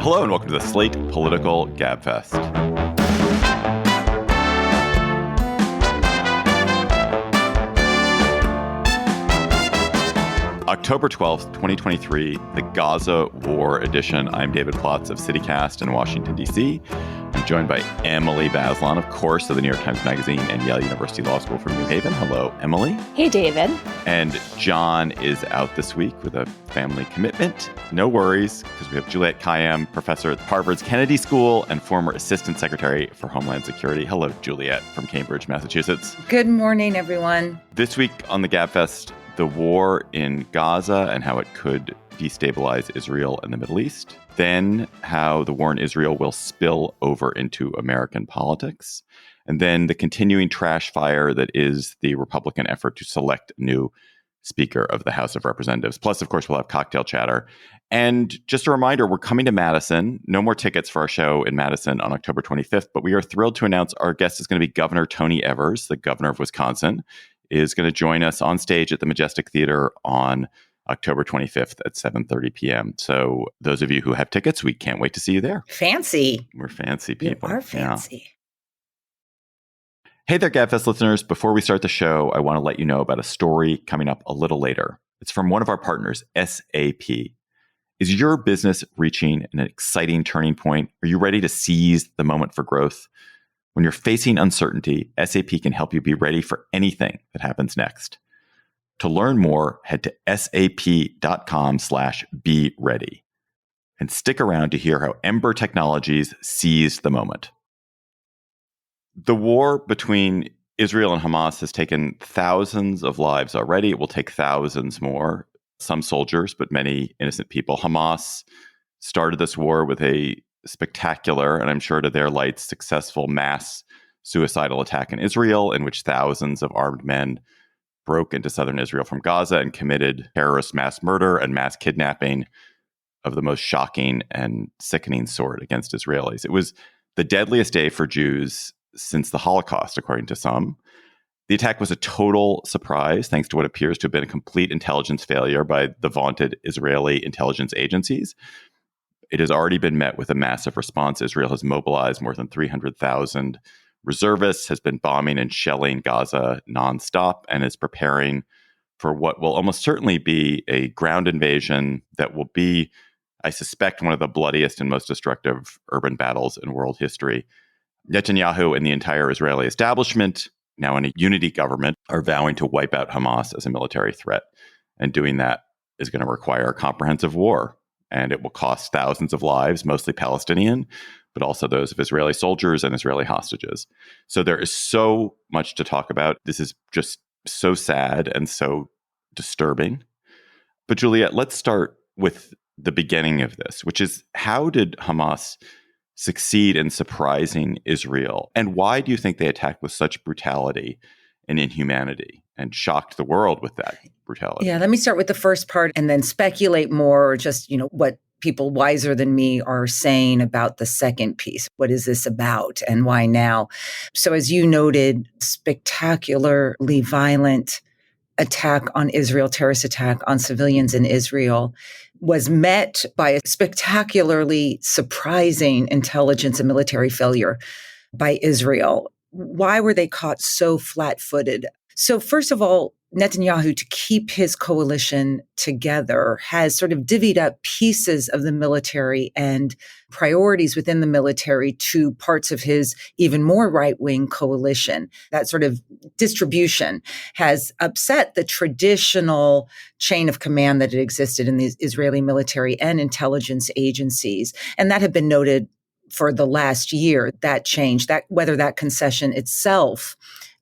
Hello and welcome to the Slate Political Gabfest. October 12th, 2023, the Gaza War Edition. I'm David Plotz of CityCast in Washington, D.C. I'm joined by Emily Bazelon, of course, of the New York Times Magazine and Yale University Law School from New Haven. Hello, Emily. Hey, David. And John is out this week with a family commitment. No worries, because we have Juliette Kayyem, professor at Harvard's Kennedy School and former Assistant Secretary for Homeland Security. Hello, Juliette from Cambridge, Massachusetts. Good morning, everyone. This week on the Gabfest, the war in Gaza and how it could destabilize Israel and the Middle East. Then how the war in Israel will spill over into American politics. And then the continuing trash fire that is the Republican effort to select a new Speaker of the House of Representatives. Plus, of course, we'll have cocktail chatter. And just a reminder, we're coming to Madison. No more tickets for our show in Madison on October 25th, but we are thrilled to announce our guest is going to be Governor Tony Evers, the governor of Wisconsin, is going to join us on stage at the Majestic Theater on October 25th at 7:30 p.m. So those of you who have tickets, we can't wait to see you there. Fancy. We're fancy people. You are fancy. Yeah. Hey there, Gabfest listeners. Before we start the show, I want to let you know about a story coming up a little later. It's from one of our partners, SAP. Is your business reaching an exciting turning point? Are you ready to seize the moment for growth? When you're facing uncertainty, SAP can help you be ready for anything that happens next. To learn more, head to sap.com/be ready. And stick around to hear how Ember Technologies seized the moment. The war between Israel and Hamas has taken thousands of lives already. It will take thousands more. Some soldiers, but many innocent people. Hamas started this war with a spectacular, and I'm sure to their lights, successful mass suicidal attack in Israel, in which thousands of armed men broke into southern Israel from Gaza and committed terrorist mass murder and mass kidnapping of the most shocking and sickening sort against Israelis. It was the deadliest day for Jews since the Holocaust, according to some. The attack was a total surprise, thanks to what appears to have been a complete intelligence failure by the vaunted Israeli intelligence agencies. It has already been met with a massive response. Israel has mobilized more than 300,000 reservists, has been bombing and shelling Gaza nonstop, and is preparing for what will almost certainly be a ground invasion that will be, I suspect, one of the bloodiest and most destructive urban battles in world history. Netanyahu and the entire Israeli establishment, now in a unity government, are vowing to wipe out Hamas as a military threat. And doing that is going to require a comprehensive war. And it will cost thousands of lives, mostly Palestinian, but also those of Israeli soldiers and Israeli hostages. So there is so much to talk about. This is just so sad and so disturbing. But Juliette, let's start with the beginning of this, which is, how did Hamas succeed in surprising Israel? And why do you think they attacked with such brutality and inhumanity and shocked the world with that brutality? Yeah, let me start with the first part and then speculate more, or just, what people wiser than me are saying about the second piece. What is this about and why now? So as you noted, spectacularly violent attack on Israel, terrorist attack on civilians in Israel, was met by a spectacularly surprising intelligence and military failure by Israel. Why were they caught so flat-footed? So first of all, Netanyahu, to keep his coalition together, has sort of divvied up pieces of the military and priorities within the military to parts of his even more right-wing coalition. That sort of distribution has upset the traditional chain of command that had existed in the Israeli military and intelligence agencies. And that had been noted for the last year, that change, that whether that concession itself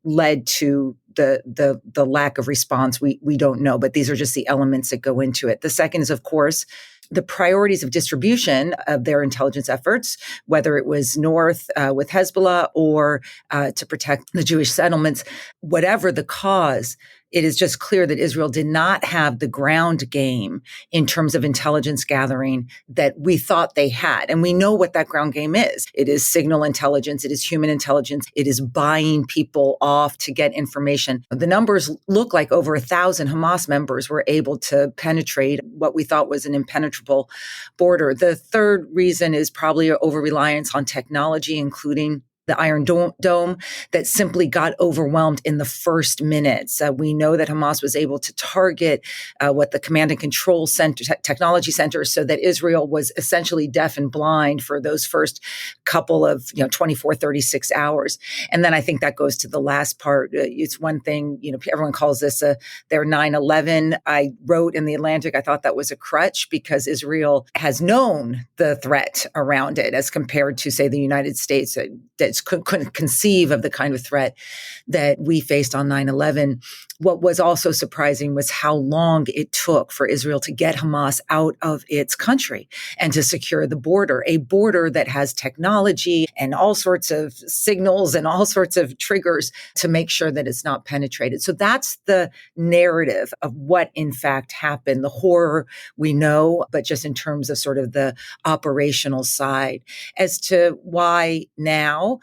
led to the lack of response, we don't know, but these are just the elements that go into it. The second is, of course, the priorities of distribution of their intelligence efforts, whether it was north with Hezbollah or to protect the Jewish settlements. Whatever the cause, it is just clear that Israel did not have the ground game in terms of intelligence gathering that we thought they had. And we know what that ground game is. It is signal intelligence. It is human intelligence. It is buying people off to get information. The numbers look like over 1,000 Hamas members were able to penetrate what we thought was an impenetrable border. The third reason is probably over-reliance on technology, including the Iron Dome that simply got overwhelmed in the first minutes. We know that Hamas was able to target what the command and control center, technology centers, so that Israel was essentially deaf and blind for those first couple of 24, 36 hours. And then I think that goes to the last part. It's one thing, everyone calls this their 9/11. I wrote in The Atlantic, I thought that was a crutch because Israel has known the threat around it as compared to, say, the United States that couldn't conceive of the kind of threat that we faced on 9/11. What was also surprising was how long it took for Israel to get Hamas out of its country and to secure the border, a border that has technology and all sorts of signals and all sorts of triggers to make sure that it's not penetrated. So that's the narrative of what in fact happened. The horror we know, but just in terms of sort of the operational side. As to why now,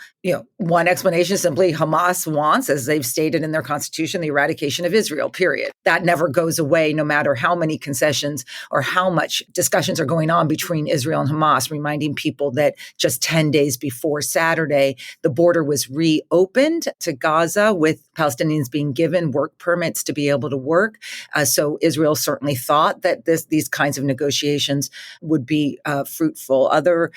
one explanation is simply Hamas wants, as they've stated in their constitution, the eradication of Israel, period. That never goes away, no matter how many concessions or how much discussions are going on between Israel and Hamas, reminding people that just 10 days before Saturday, the border was reopened to Gaza with Palestinians being given work permits to be able to work. So Israel certainly thought that these kinds of negotiations would be fruitful. Other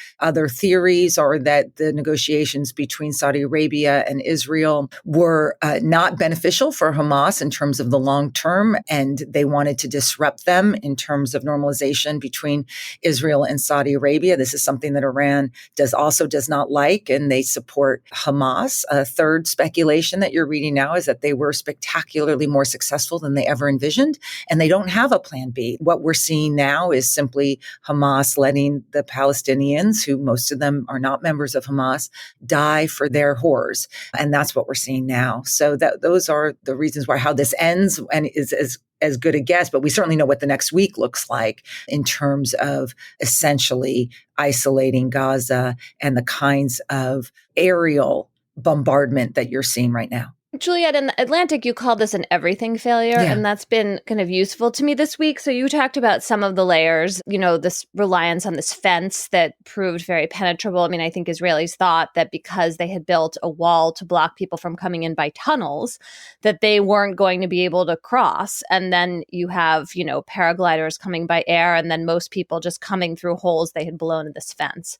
theories are that the negotiations between Saudi Arabia and Israel were not beneficial for Hamas in terms of the long term, and they wanted to disrupt them in terms of normalization between Israel and Saudi Arabia. This is something that Iran does not like, and they support Hamas. A third speculation that you're reading now is that they were spectacularly more successful than they ever envisioned, and they don't have a plan B. What we're seeing now is simply Hamas letting the Palestinians, who most of them are not members of Hamas, die for their horrors. And that's what we're seeing now. So those are the reasons why how this ends and is as good a guess, but we certainly know what the next week looks like in terms of essentially isolating Gaza and the kinds of aerial bombardment that you're seeing right now. Juliette, in the Atlantic, you called this an everything failure, and that's been kind of useful to me this week. So you talked about some of the layers, this reliance on this fence that proved very penetrable. I mean, I think Israelis thought that because they had built a wall to block people from coming in by tunnels, that they weren't going to be able to cross. And then you have, paragliders coming by air, and then most people just coming through holes they had blown in this fence.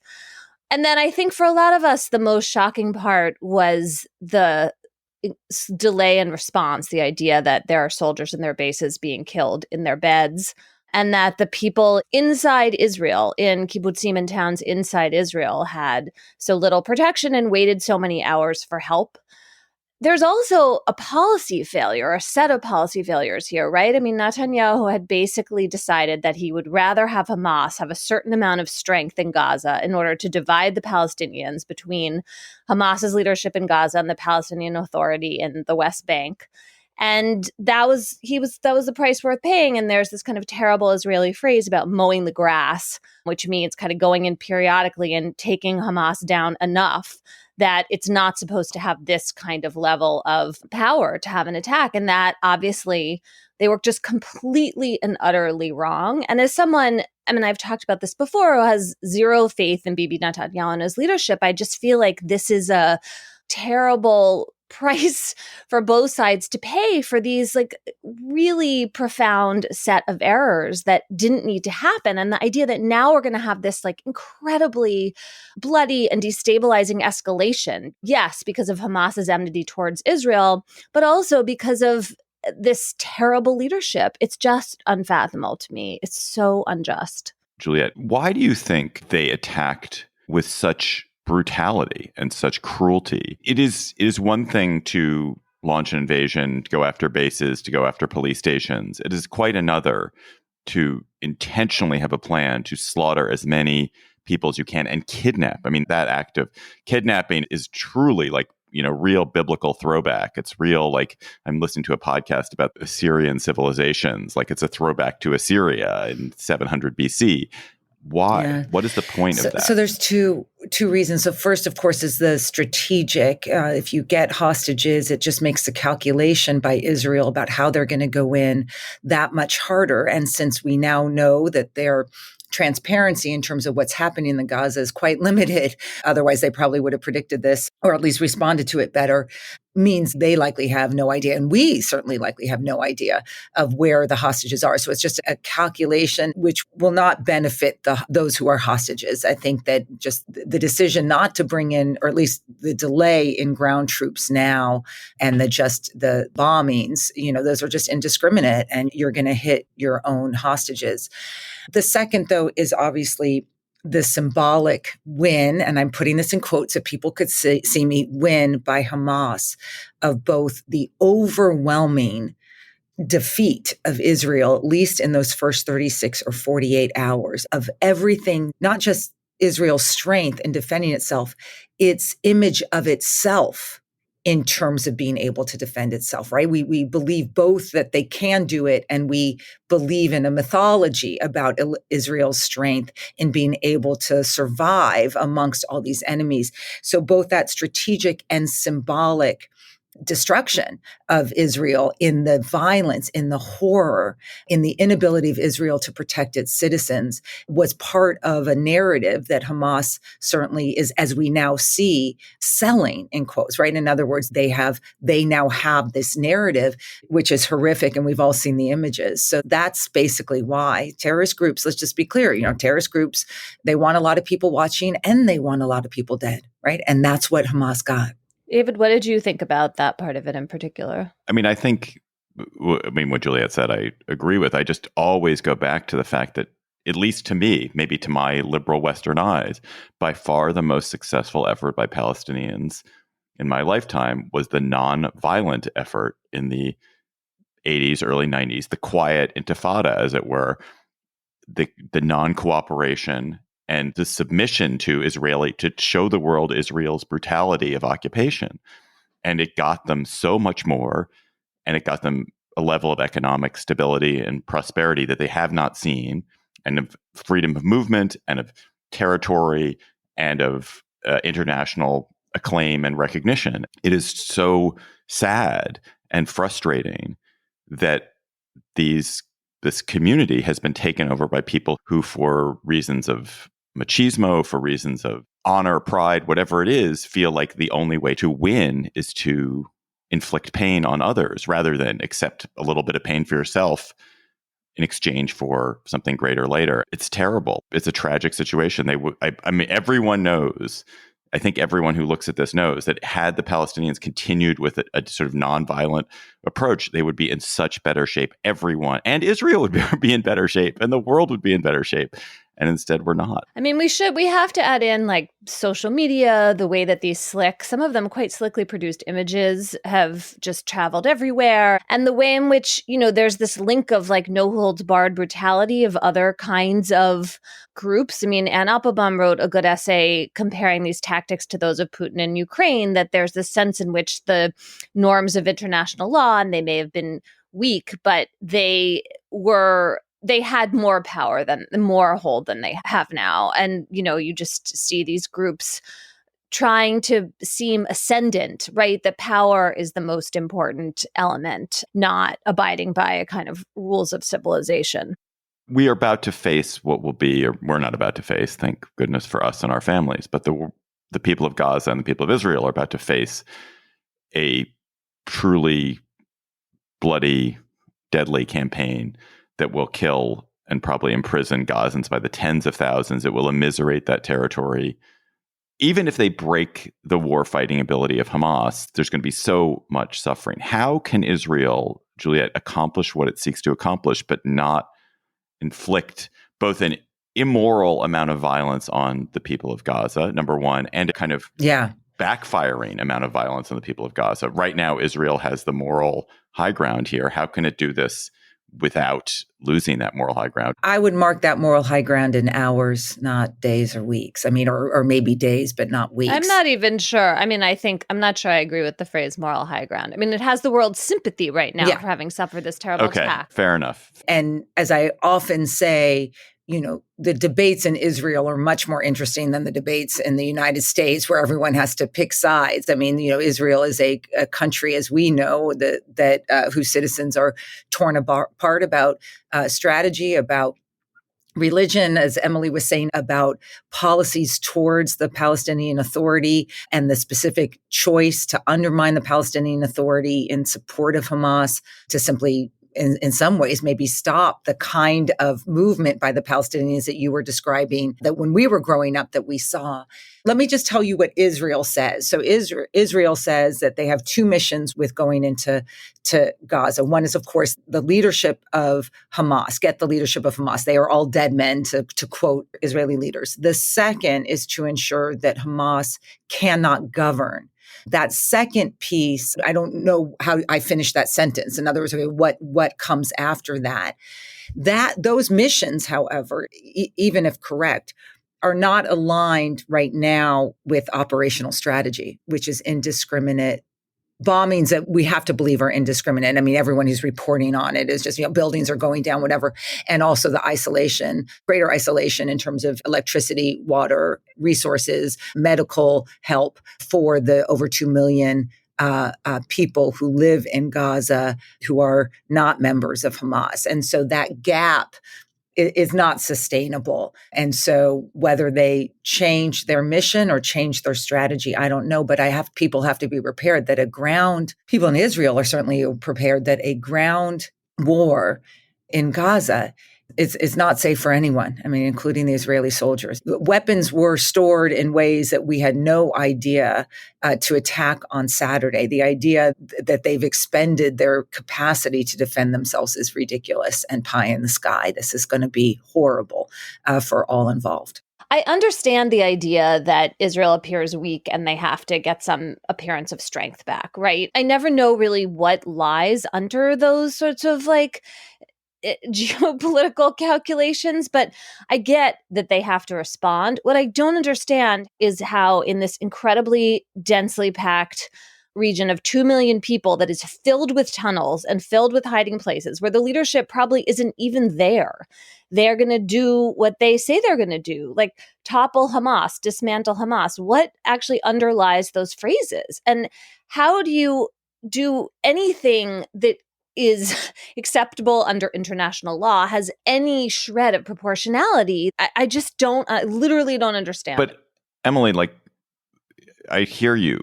And then I think for a lot of us, the most shocking part was the delay in response, the idea that there are soldiers in their bases being killed in their beds, and that the people inside Israel, in kibbutzim and towns inside Israel, had so little protection and waited so many hours for help. There's also a policy failure, a set of policy failures here, right? I mean, Netanyahu had basically decided that he would rather have Hamas have a certain amount of strength in Gaza in order to divide the Palestinians between Hamas's leadership in Gaza and the Palestinian Authority in the West Bank. And that was the price worth paying. And there's this kind of terrible Israeli phrase about mowing the grass, which means kind of going in periodically and taking Hamas down enough that it's not supposed to have this kind of level of power to have an attack. And that obviously they were just completely and utterly wrong. And as someone, I've talked about this before, who has zero faith in Bibi Netanyahu and his leadership, I just feel like this is a terrible price for both sides to pay for these really profound set of errors that didn't need to happen. And the idea that now we're going to have this incredibly bloody and destabilizing escalation, yes, because of Hamas's enmity towards Israel, but also because of this terrible leadership. It's just unfathomable to me. It's so unjust. Juliette, why do you think they attacked with such brutality and such cruelty? It is one thing to launch an invasion, to go after bases, to go after police stations. It is quite another to intentionally have a plan to slaughter as many people as you can and kidnap. I mean, that act of kidnapping is truly real biblical throwback. It's real, like I'm listening to a podcast about Assyrian civilizations, like it's a throwback to Assyria in 700 BC. Why? Yeah. What is the point of that? So there's two reasons. So first, of course, is the strategic. If you get hostages, it just makes the calculation by Israel about how they're going to go in that much harder. And since we now know that their transparency in terms of what's happening in the Gaza is quite limited, otherwise they probably would have predicted this or at least responded to it better, means they likely have no idea. And we certainly likely have no idea of where the hostages are. So it's just a calculation which will not benefit those who are hostages. I think that just the decision not to bring in, or at least the delay in ground troops now and the bombings, those are just indiscriminate and you're going to hit your own hostages. The second, though, is obviously the symbolic win, and I'm putting this in quotes so people could see me, win by Hamas of both the overwhelming defeat of Israel, at least in those first 36 or 48 hours, of everything, not just Israel's strength in defending itself, its image of itself in terms of being able to defend itself, right? We believe both that they can do it, and we believe in a mythology about Israel's strength in being able to survive amongst all these enemies. So both that strategic and symbolic destruction of Israel in the violence, in the horror, in the inability of Israel to protect its citizens was part of a narrative that Hamas certainly is, as we now see, selling in quotes, right? In other words, they now have this narrative, which is horrific. And we've all seen the images. So that's basically why terrorist groups, let's just be clear, terrorist groups, they want a lot of people watching and they want a lot of people dead, right? And that's what Hamas got. David, what did you think about that part of it in particular? I think what Juliette said, I agree with. I just always go back to the fact that, at least to me, maybe to my liberal Western eyes, by far the most successful effort by Palestinians in my lifetime was the non-violent effort in the 80s, early 90s, the quiet intifada, as it were, the non-cooperation and the submission to show the world Israel's brutality of occupation. And it got them so much more, and it got them a level of economic stability and prosperity that they have not seen, and of freedom of movement and of territory and of international acclaim and recognition. It is so sad and frustrating that this community has been taken over by people who, for reasons of machismo, for reasons of honor, pride, whatever it is, feel like the only way to win is to inflict pain on others rather than accept a little bit of pain for yourself in exchange for something greater later. It's terrible. It's a tragic situation. Everyone knows, I think everyone who looks at this knows, that had the Palestinians continued with a sort of nonviolent approach, they would be in such better shape. Everyone, and Israel would be in better shape, and the world would be in better shape. And instead, we're not. We have to add in like social media, the way that these some of them quite slickly produced images have just traveled everywhere. And the way in which, there's this link of like no holds barred brutality of other kinds of groups. Ann Applebaum wrote a good essay comparing these tactics to those of Putin in Ukraine, that there's this sense in which the norms of international law, and they may have been weak, but they had more power more hold than they have now. And, you just see these groups trying to seem ascendant, right? That power is the most important element, not abiding by a kind of rules of civilization. We are about to face what will be, or we're not about to face, thank goodness for us and our families, but the people of Gaza and the people of Israel are about to face a truly bloody, deadly campaign that will kill and probably imprison Gazans by the tens of thousands. It will immiserate that territory. Even if they break the war-fighting ability of Hamas, there's going to be so much suffering. How can Israel, Juliette, accomplish what it seeks to accomplish, but not inflict both an immoral amount of violence on the people of Gaza, number one, and a kind of backfiring amount of violence on the people of Gaza? Right now, Israel has the moral high ground here. How can it do this without losing that moral high ground. I would mark that moral high ground in hours, not days or weeks. I mean, or maybe days, but not weeks. I'm not even sure. I mean, I'm not sure I agree with the phrase moral high ground. I mean, it has the world's sympathy right now for having suffered this terrible attack. Fair enough. And as I often say, the debates in Israel are much more interesting than the debates in the United States, where everyone has to pick sides. I mean, Israel is a country, as we know, that whose citizens are torn apart about strategy, about religion, as Emily was saying, about policies towards the Palestinian Authority and the specific choice to undermine the Palestinian Authority in support of Hamas, to simply in some ways, maybe stop the kind of movement by the Palestinians that you were describing, that when we were growing up that we saw. Let me just tell you what Israel says. So Israel says that they have two missions with going into Gaza. One is, of course, the leadership of Hamas, get the leadership of Hamas. They are all dead men, to quote Israeli leaders. The second is to ensure that Hamas cannot govern. That second piece, I don't know how I finished that sentence. In other words, what comes after that? Those missions, however, even if correct, are not aligned right now with operational strategy, which is indiscriminate bombings that we have to believe are indiscriminate. I mean, everyone who's reporting on it is just, buildings are going down, whatever. And also the isolation, greater isolation in terms of electricity, water, resources, medical help for the over 2 million people who live in Gaza who are not members of Hamas. And so that gap is not sustainable. And so whether they change their mission or change their strategy, I don't know. But people have to be prepared that people in Israel are certainly prepared that a ground war in Gaza is not safe for anyone. I mean, including the Israeli soldiers. Weapons were stored in ways that we had no idea to attack on Saturday. The idea that they've expended their capacity to defend themselves is ridiculous and pie in the sky. This is going to be horrible for all involved. I understand the idea that Israel appears weak and they have to get some appearance of strength back, right? I never know really what lies under those sorts of geopolitical calculations, but I get that they have to respond. What I don't understand is how in this incredibly densely packed region of 2 million people that is filled with tunnels and filled with hiding places where the leadership probably isn't even there, they're going to do what they say they're going to do, like topple Hamas, dismantle Hamas. What actually underlies those phrases? And how do you do anything that is acceptable under international law, has any shred of proportionality? I just don't, I literally don't understand. But Emily, I hear you.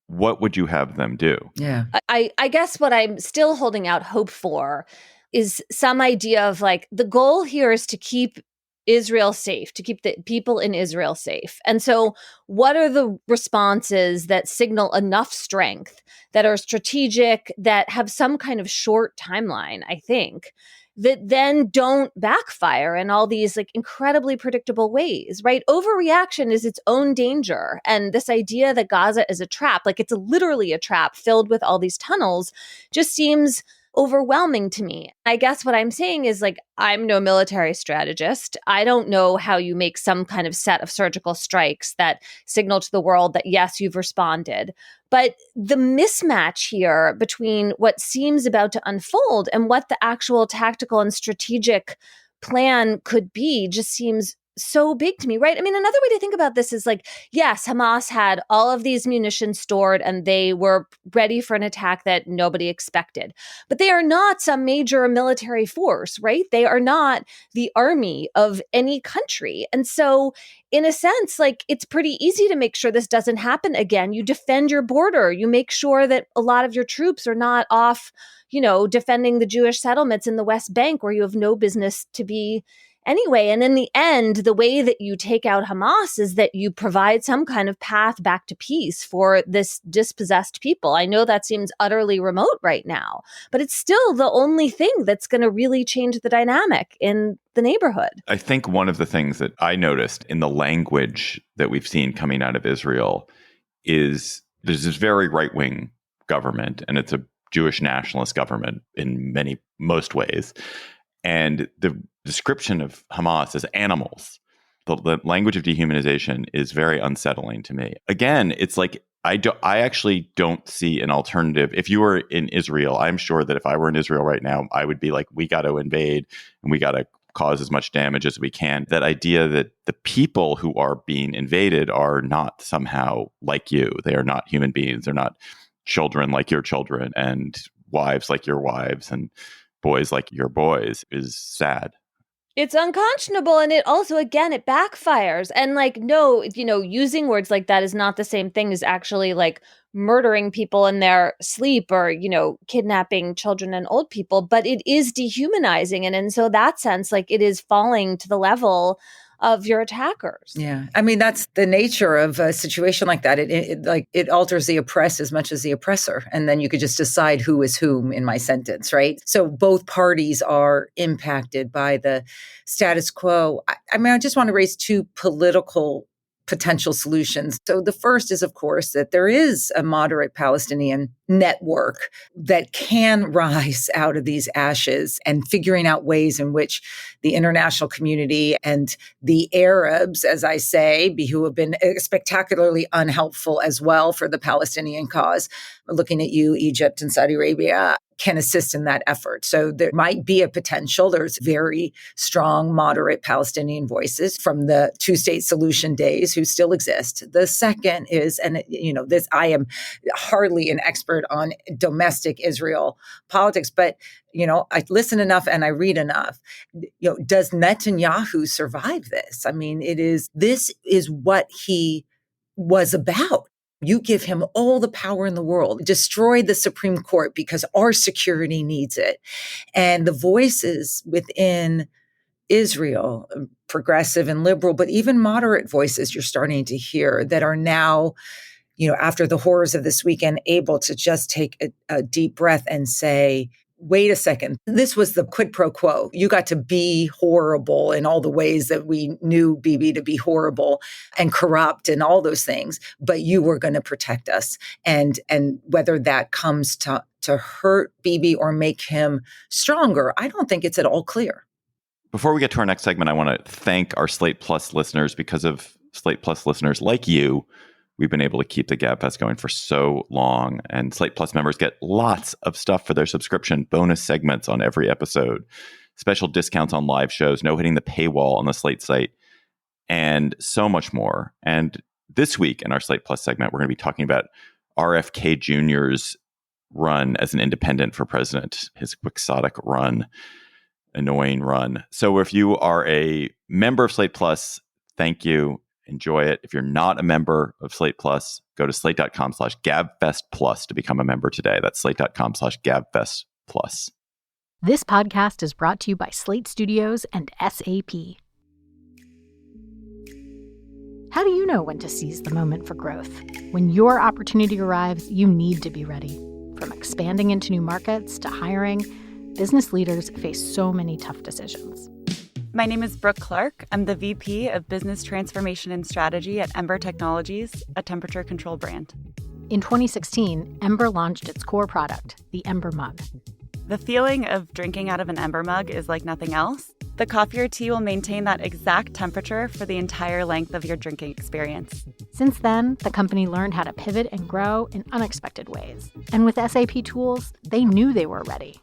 What would you have them do? Yeah. I guess what I'm still holding out hope for is some idea of the goal here is to keep Israel safe, to keep the people in Israel safe. And so what are the responses that signal enough strength, that are strategic, that have some kind of short timeline, I think, that then don't backfire in all these incredibly predictable ways, right? Overreaction is its own danger. And this idea that Gaza is a trap, it's literally a trap filled with all these tunnels, just seems overwhelming to me. I guess what I'm saying is I'm no military strategist. I don't know how you make some kind of set of surgical strikes that signal to the world that, yes, you've responded. But the mismatch here between what seems about to unfold and what the actual tactical and strategic plan could be just seems so big to me, right? I mean, another way to think about this is yes, Hamas had all of these munitions stored and they were ready for an attack that nobody expected. But they are not some major military force, right? They are not the army of any country. And so in a sense, it's pretty easy to make sure this doesn't happen again. You defend your border. You make sure that a lot of your troops are not off, defending the Jewish settlements in the West Bank where you have no business to be anyway. And in the end, the way that you take out Hamas is that you provide some kind of path back to peace for this dispossessed people. I know that seems utterly remote right now, but it's still the only thing that's going to really change the dynamic in the neighborhood. I think one of the things that I noticed in the language that we've seen coming out of Israel is there's this very right-wing government, and it's a Jewish nationalist government in many most ways. And the description of Hamas as animals, the language of dehumanization is very unsettling to me. Again, it's like, I actually don't see an alternative. If you were in Israel, I'm sure that if I were in Israel right now, I would be like, we got to invade and we got to cause as much damage as we can. That idea that the people who are being invaded are not somehow like you. They are not human beings. They're not children like your children and wives like your wives and boys like your boys is sad. It's unconscionable. And it also, again, it backfires. And like, no, using words like that is not the same thing as actually like murdering people in their sleep or, kidnapping children and old people. But it is dehumanizing. And in so that sense, like it is falling to the level of your attackers. Yeah. I mean, that's the nature of a situation like that. It alters the oppressed as much as the oppressor. And then you could just decide who is whom in my sentence, right? So both parties are impacted by the status quo. I just want to raise two political potential solutions. So the first is, of course, that there is a moderate Palestinian network that can rise out of these ashes, and figuring out ways in which the international community and the Arabs, as I say, who have been spectacularly unhelpful as well for the Palestinian cause, looking at you, Egypt and Saudi Arabia, can assist in that effort. So there might be a potential. There's very strong, moderate Palestinian voices from the two-state solution days who still exist. The second is, and this, I am hardly an expert on domestic Israel politics, but I listen enough and I read enough. Does Netanyahu survive this? I mean, this is what he was about. You give him all the power in the world, destroy the Supreme Court because our security needs it. And the voices within Israel, progressive and liberal, but even moderate voices you're starting to hear that are now, after the horrors of this weekend, able to just take a deep breath and say, wait a second, this was the quid pro quo. You got to be horrible in all the ways that we knew Bibi to be horrible and corrupt and all those things, but you were going to protect us. And whether that comes to hurt Bibi or make him stronger, I don't think it's at all clear. Before we get to our next segment, I want to thank our Slate Plus listeners. Because of Slate Plus listeners like you, we've been able to keep the Gabfest going for so long. And Slate Plus members get lots of stuff for their subscription, bonus segments on every episode, special discounts on live shows, no hitting the paywall on the Slate site, and so much more. And this week in our Slate Plus segment, we're going to be talking about RFK Jr.'s run as an independent for president, his quixotic run, annoying run. So if you are a member of Slate Plus, thank you. Enjoy it. If you're not a member of Slate Plus, go to slate.com/Gabfest Plus to become a member today. That's slate.com/Gabfest Plus. This podcast is brought to you by Slate Studios and SAP. How do you know when to seize the moment for growth? When your opportunity arrives, you need to be ready. From expanding into new markets to hiring, business leaders face so many tough decisions. My name is Brooke Clark. I'm the VP of Business Transformation and Strategy at Ember Technologies, a temperature control brand. In 2016, Ember launched its core product, the Ember Mug. The feeling of drinking out of an Ember mug is like nothing else. The coffee or tea will maintain that exact temperature for the entire length of your drinking experience. Since then, the company learned how to pivot and grow in unexpected ways. And with SAP tools, they knew they were ready.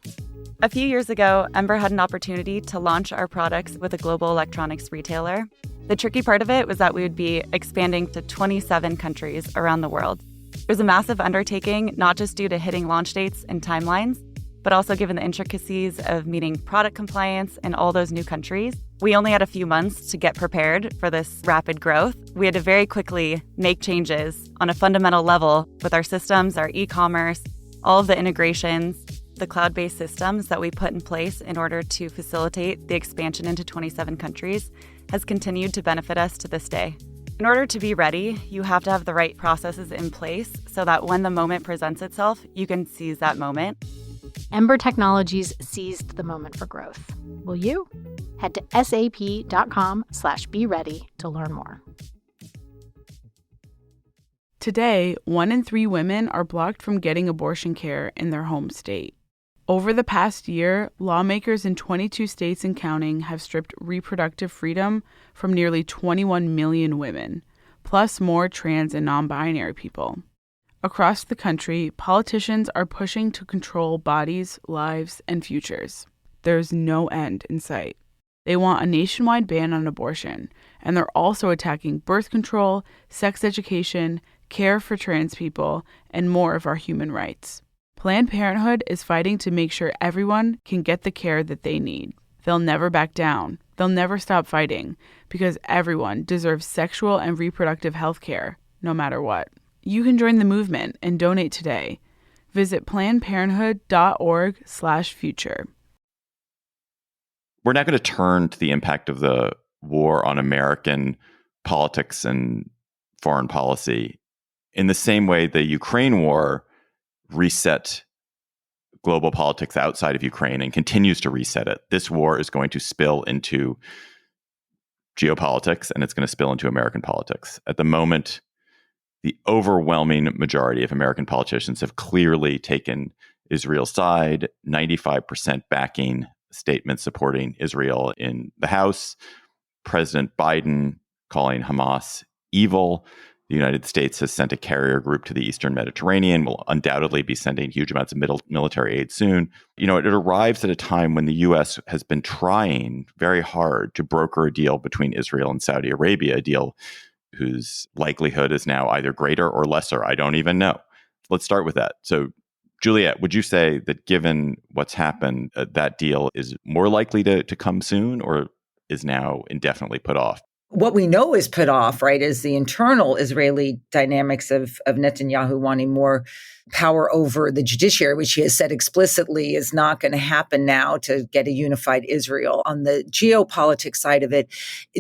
A few years ago, Ember had an opportunity to launch our products with a global electronics retailer. The tricky part of it was that we would be expanding to 27 countries around the world. It was a massive undertaking, not just due to hitting launch dates and timelines, but also given the intricacies of meeting product compliance in all those new countries. We only had a few months to get prepared for this rapid growth. We had to very quickly make changes on a fundamental level with our systems, our e-commerce, all of the integrations, the cloud-based systems that we put in place in order to facilitate the expansion into 27 countries has continued to benefit us to this day. In order to be ready, you have to have the right processes in place so that when the moment presents itself, you can seize that moment. Ember Technologies seized the moment for growth. Will you? Head to sap.com/be ready to learn more. Today, 1 in 3 women are blocked from getting abortion care in their home state. Over the past year, lawmakers in 22 states and counting have stripped reproductive freedom from nearly 21 million women, plus more trans and non-binary people. Across the country, politicians are pushing to control bodies, lives, and futures. There's no end in sight. They want a nationwide ban on abortion, and they're also attacking birth control, sex education, care for trans people, and more of our human rights. Planned Parenthood is fighting to make sure everyone can get the care that they need. They'll never back down. They'll never stop fighting, because everyone deserves sexual and reproductive health care, no matter what. You can join the movement and donate today. Visit PlannedParenthood.org/future. We're now going to turn to the impact of the war on American politics and foreign policy. In the same way the Ukraine war reset global politics outside of Ukraine and continues to reset it, this war is going to spill into geopolitics, and it's going to spill into American politics. At the moment, the overwhelming majority of American politicians have clearly taken Israel's side, 95% backing statements supporting Israel in the House, President Biden calling Hamas evil. The United States has sent a carrier group to the Eastern Mediterranean, will undoubtedly be sending huge amounts of military aid soon. It arrives at a time when the U.S. has been trying very hard to broker a deal between Israel and Saudi Arabia, a deal whose likelihood is now either greater or lesser. I don't even know. Let's start with that. So, Juliette, would you say that given what's happened, that deal is more likely to come soon or is now indefinitely put off? What we know is put off, right, is the internal Israeli dynamics of Netanyahu wanting more power over the judiciary, which he has said explicitly is not going to happen now to get a unified Israel. On the geopolitics side of it,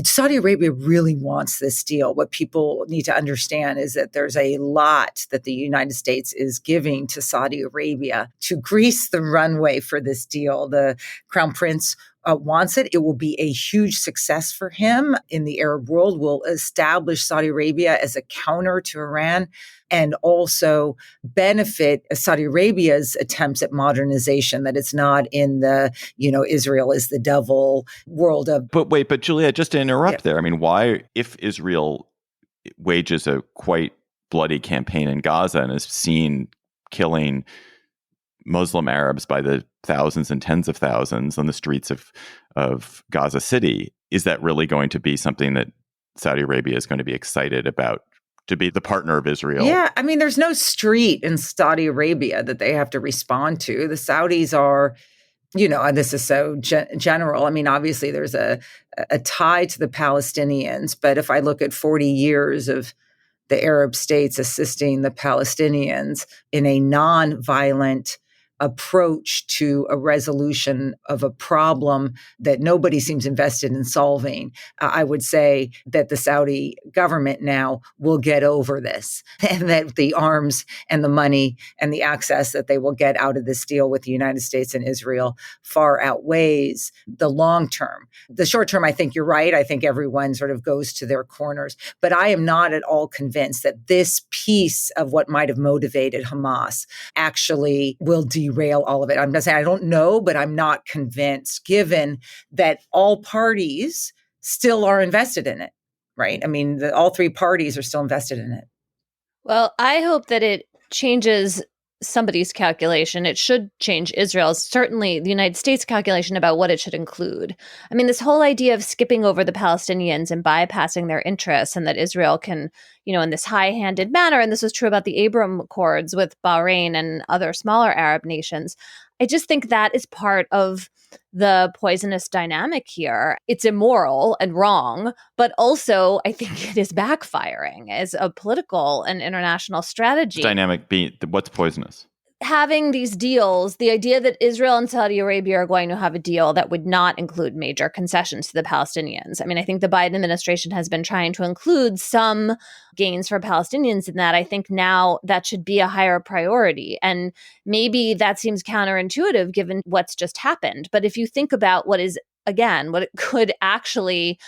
Saudi Arabia really wants this deal. What people need to understand is that there's a lot that the United States is giving to Saudi Arabia to grease the runway for this deal. The Crown Prince wants it. It will be a huge success for him in the Arab world, will establish Saudi Arabia as a counter to Iran and also benefit Saudi Arabia's attempts at modernization, that it's not in the, Israel is the devil world of. But Juliette, just to interrupt there, I mean, why, if Israel wages a quite bloody campaign in Gaza and is seen killing Muslim Arabs by the thousands and tens of thousands on the streets of Gaza City, is that really going to be something that Saudi Arabia is going to be excited about, to be the partner of Israel? Yeah, I mean, there's no street in Saudi Arabia that they have to respond to. The Saudis are, and this is so general. I mean, obviously there's a tie to the Palestinians, but if I look at 40 years of the Arab states assisting the Palestinians in a non-violent approach to a resolution of a problem that nobody seems invested in solving, I would say that the Saudi government now will get over this, and that the arms and the money and the access that they will get out of this deal with the United States and Israel far outweighs the long term. The short term, I think you're right. I think everyone sort of goes to their corners, but I am not at all convinced that this piece of what might have motivated Hamas actually will derail all of it. I'm not saying I don't know, but I'm not convinced, given that all parties still are invested in it, right? I mean, all three parties are still invested in it. Well, I hope that it changes somebody's calculation. It should change Israel's, certainly the United States calculation about what it should include. I mean, this whole idea of skipping over the Palestinians and bypassing their interests, and that Israel can, in this high-handed manner, and this was true about the Abraham Accords with Bahrain and other smaller Arab nations. I just think that is part of the poisonous dynamic here. It's immoral and wrong, but also I think it is backfiring as a political and international strategy. Dynamic being, what's poisonous? Having these deals, the idea that Israel and Saudi Arabia are going to have a deal that would not include major concessions to the Palestinians. I mean, I think the Biden administration has been trying to include some gains for Palestinians in that. I think now that should be a higher priority. And maybe that seems counterintuitive given what's just happened. But if you think about what it could actually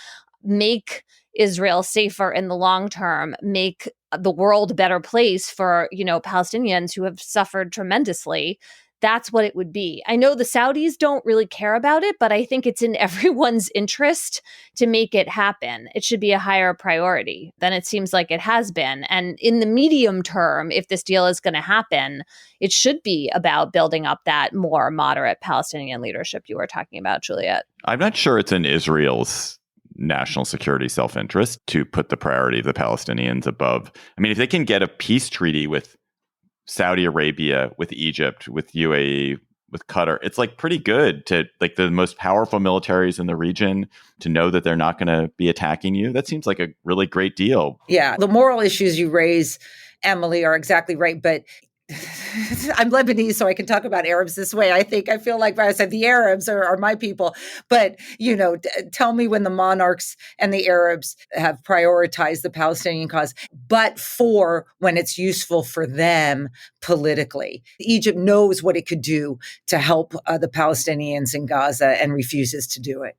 make Israel safer in the long term, make the world a better place for, Palestinians who have suffered tremendously, that's what it would be. I know the Saudis don't really care about it, but I think it's in everyone's interest to make it happen. It should be a higher priority than it seems like it has been. And in the medium term, if this deal is going to happen, it should be about building up that more moderate Palestinian leadership you were talking about, Juliette. I'm not sure it's in Israel's national security self-interest to put the priority of the Palestinians above. I mean, if they can get a peace treaty with Saudi Arabia, with Egypt, with UAE, with Qatar, it's like pretty good to like the most powerful militaries in the region to know that they're not going to be attacking you. That seems like a really great deal. Yeah, the moral issues you raise, Emily, are exactly right. But I'm Lebanese, so I can talk about Arabs this way. I feel like I said the Arabs are my people. But, tell me when the monarchs and the Arabs have prioritized the Palestinian cause, but for when it's useful for them politically. Egypt knows what it could do to help the Palestinians in Gaza and refuses to do it.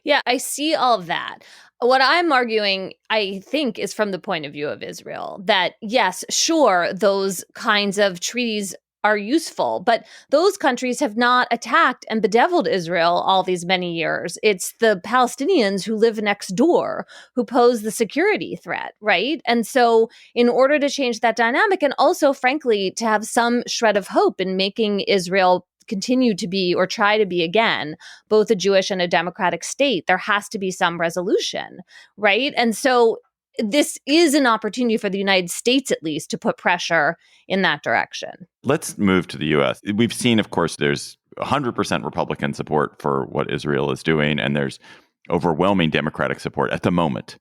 Yeah, I see all of that. What I'm arguing, I think, is from the point of view of Israel, that yes, sure, those kinds of treaties are useful, but those countries have not attacked and bedeviled Israel all these many years. It's the Palestinians who live next door who pose the security threat, right? And so in order to change that dynamic, and also, frankly, to have some shred of hope in making Israel continue to be, or try to be again, both a Jewish and a democratic state, there has to be some resolution, right? And so this is an opportunity for the United States, at least, to put pressure in that direction. Let's move to the U.S. We've seen, of course, there's 100% Republican support for what Israel is doing, and there's overwhelming Democratic support at the moment.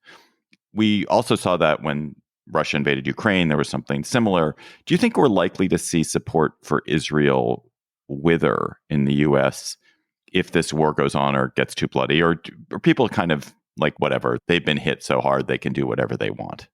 We also saw that when Russia invaded Ukraine, there was something similar. Do you think we're likely to see support for Israel wither in the U.S. if this war goes on or gets too bloody, or people kind of like, whatever, they've been hit so hard they can do whatever they want?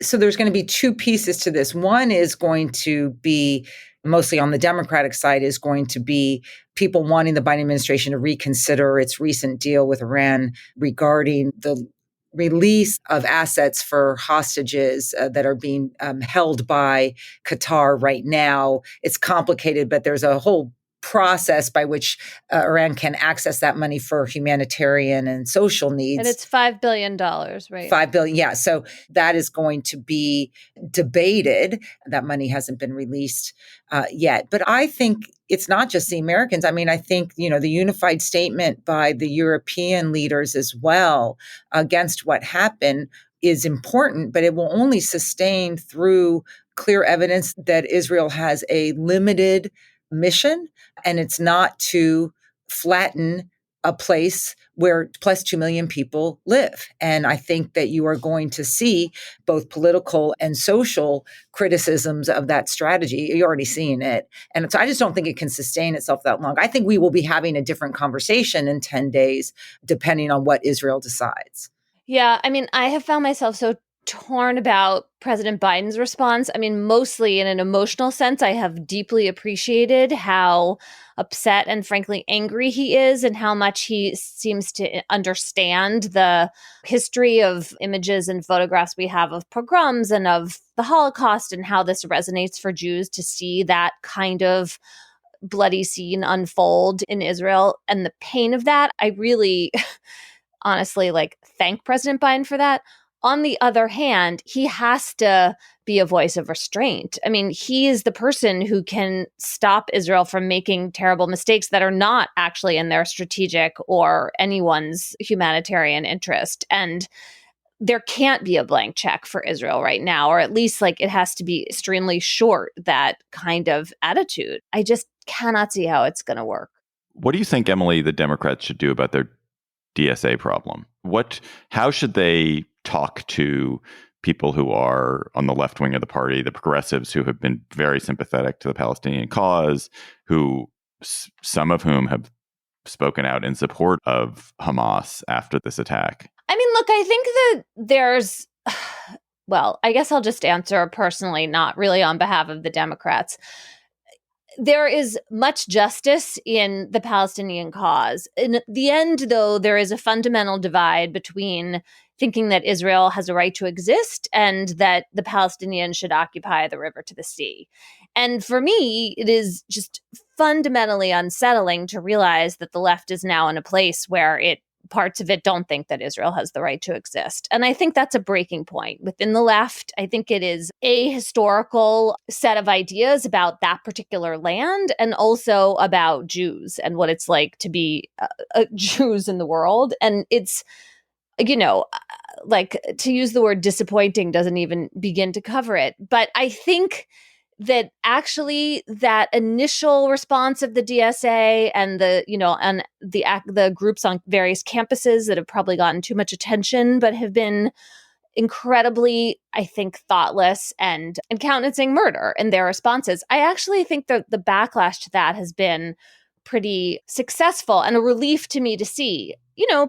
So there's going to be two pieces to this. One is going to be, mostly on the Democratic side, is going to be people wanting the Biden administration to reconsider its recent deal with Iran regarding the release of assets for hostages that are being held by Qatar right now. It's complicated, but there's a whole process by which Iran can access that money for humanitarian and social needs. And it's $5 billion, right? $5 billion, yeah. So that is going to be debated. That money hasn't been released yet. But I think it's not just the Americans. I mean, I think, the unified statement by the European leaders as well against what happened is important, but it will only sustain through clear evidence that Israel has a limited mission, and it's not to flatten a place where plus 2 million people live. And I think that you are going to see both political and social criticisms of that strategy. You're already seeing it. And so I just don't think it can sustain itself that long. I think we will be having a different conversation in 10 days, depending on what Israel decides. Yeah, I mean, I have found myself so torn about President Biden's response. I mean, mostly in an emotional sense. I have deeply appreciated how upset and frankly angry he is, and how much he seems to understand the history of images and photographs we have of pogroms and of the Holocaust, and how this resonates for Jews to see that kind of bloody scene unfold in Israel and the pain of that. I really honestly thank President Biden for that. On the other hand, he has to be a voice of restraint. I mean, he is the person who can stop Israel from making terrible mistakes that are not actually in their strategic or anyone's humanitarian interest. And there can't be a blank check for Israel right now, or at least it has to be extremely short, that kind of attitude. I just cannot see how it's going to work. What do you think, Emily, the Democrats should do about their DSA problem? How should they talk to people who are on the left wing of the party, the progressives who have been very sympathetic to the Palestinian cause, who some of whom have spoken out in support of Hamas after this attack? I mean, look, I think that there's, well, I guess I'll just answer personally, not really on behalf of the Democrats. There is much justice in the Palestinian cause. In the end, though, there is a fundamental divide between thinking that Israel has a right to exist and that the Palestinians should occupy the river to the sea. And for me, it is just fundamentally unsettling to realize that the left is now in a place where parts of it don't think that Israel has the right to exist. And I think that's a breaking point within the left. I think it is a historical set of ideas about that particular land and also about Jews and what it's like to be Jews in the world. And it's, like, to use the word disappointing doesn't even begin to cover it. But I think that actually that initial response of the DSA and the groups on various campuses that have probably gotten too much attention, but have been incredibly, I think, thoughtless and countenancing murder in their responses. I actually think that the backlash to that has been pretty successful and a relief to me to see.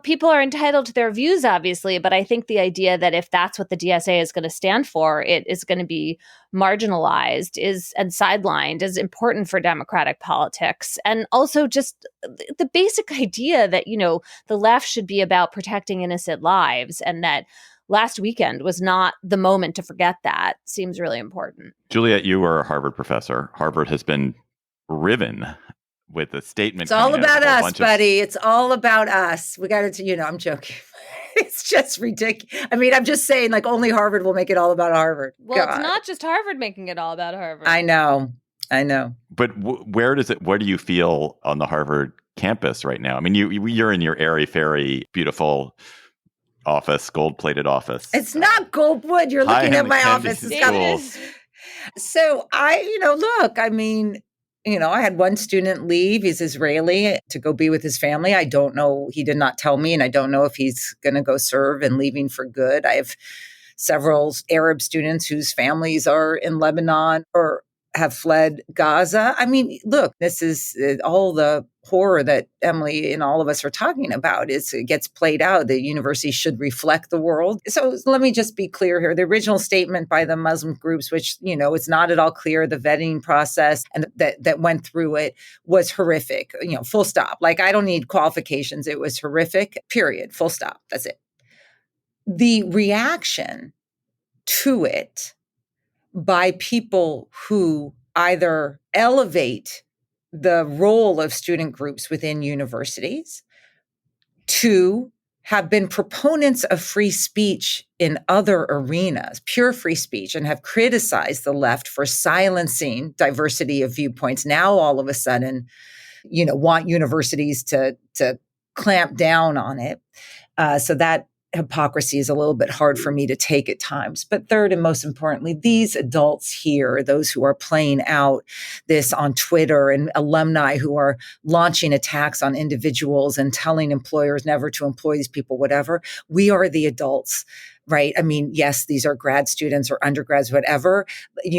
People are entitled to their views, obviously, but I think the idea that if that's what the DSA is going to stand for, it is going to be marginalized and sidelined is important for democratic politics. And also just the basic idea that, the left should be about protecting innocent lives, and that last weekend was not the moment to forget that seems really important. Juliette, you were a Harvard professor. Harvard has been riven with a statement. It's all about us, buddy. It's all about us. We got to, I'm joking. It's just ridiculous. I mean, I'm just saying, like, only Harvard will make it all about Harvard. Well, God. It's not just Harvard making it all about Harvard. I know. But where do you feel on the Harvard campus right now? I mean, you're in your airy-fairy, beautiful office, gold-plated office. It's not Goldwood. You're looking at my office. So I had one student leave. He's Israeli, to go be with his family. I don't know. He did not tell me, and I don't know if he's going to go serve and leaving for good. I have several Arab students whose families are in Lebanon or have fled Gaza. I mean, look, this is all the horror that Emily and all of us are talking about. It gets played out. The university should reflect the world. So let me just be clear here. The original statement by the Muslim groups, which, it's not at all clear, the vetting process and that went through it was horrific, full stop. Like, I don't need qualifications. It was horrific, period, full stop. That's it. The reaction to it by people who either elevate the role of student groups within universities, to have been proponents of free speech in other arenas, pure free speech, and have criticized the left for silencing diversity of viewpoints, now all of a sudden, want universities to clamp down on it. So that hypocrisy is a little bit hard for me to take at times. But third, and most importantly, these adults here, those who are playing out this on Twitter, and alumni who are launching attacks on individuals and telling employers never to employ these people, whatever, we are the adults. Right. I mean, yes, these are grad students or undergrads, whatever.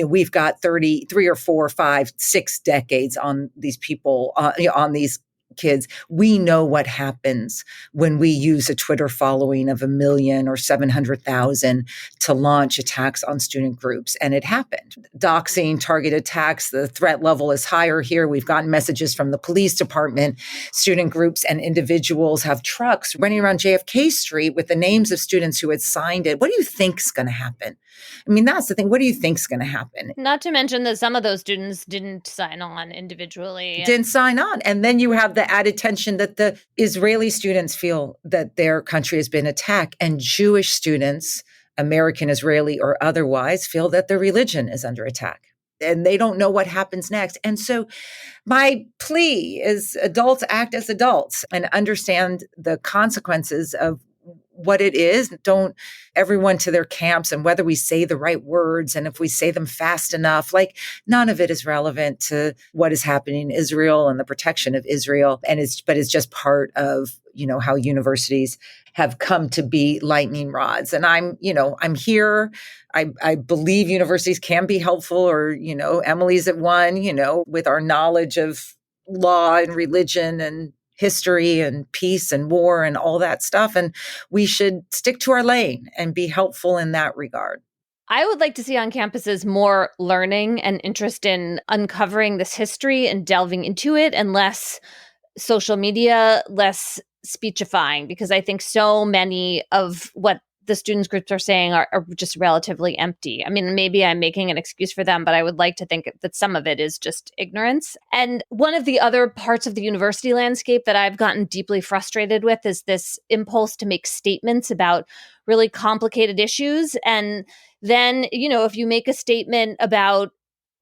We've got 3 or 4, 5, 6 decades on these people, on these kids. We know what happens when we use a Twitter following of 1 million or 700,000 to launch attacks on student groups. And it happened. Doxing, target attacks, the threat level is higher here. We've gotten messages from the police department. Student groups and individuals have trucks running around JFK Street with the names of students who had signed it. What do you think is going to happen? I mean, that's the thing. What do you think is going to happen? Not to mention that some of those students didn't sign on individually. Didn't sign on. And then you have the added tension that the Israeli students feel that their country has been attacked, and Jewish students, American, Israeli, or otherwise, feel that their religion is under attack. And they don't know what happens next. And so my plea is adults act as adults and understand the consequences of what it is. Don't everyone to their camps, and whether we say the right words and if we say them fast enough, like, none of it is relevant to what is happening in Israel and the protection of Israel. But it's just part of, how universities have come to be lightning rods. And I'm here. I believe universities can be helpful, or, Emily's at one, with our knowledge of law and religion and history and peace and war and all that stuff. And we should stick to our lane and be helpful in that regard. I would like to see on campuses more learning and interest in uncovering this history and delving into it, and less social media, less speechifying, because I think so many of what the students groups are saying are just relatively empty. I mean, maybe I'm making an excuse for them, but I would like to think that some of it is just ignorance. And one of the other parts of the university landscape that I've gotten deeply frustrated with is this impulse to make statements about really complicated issues. And then, if you make a statement about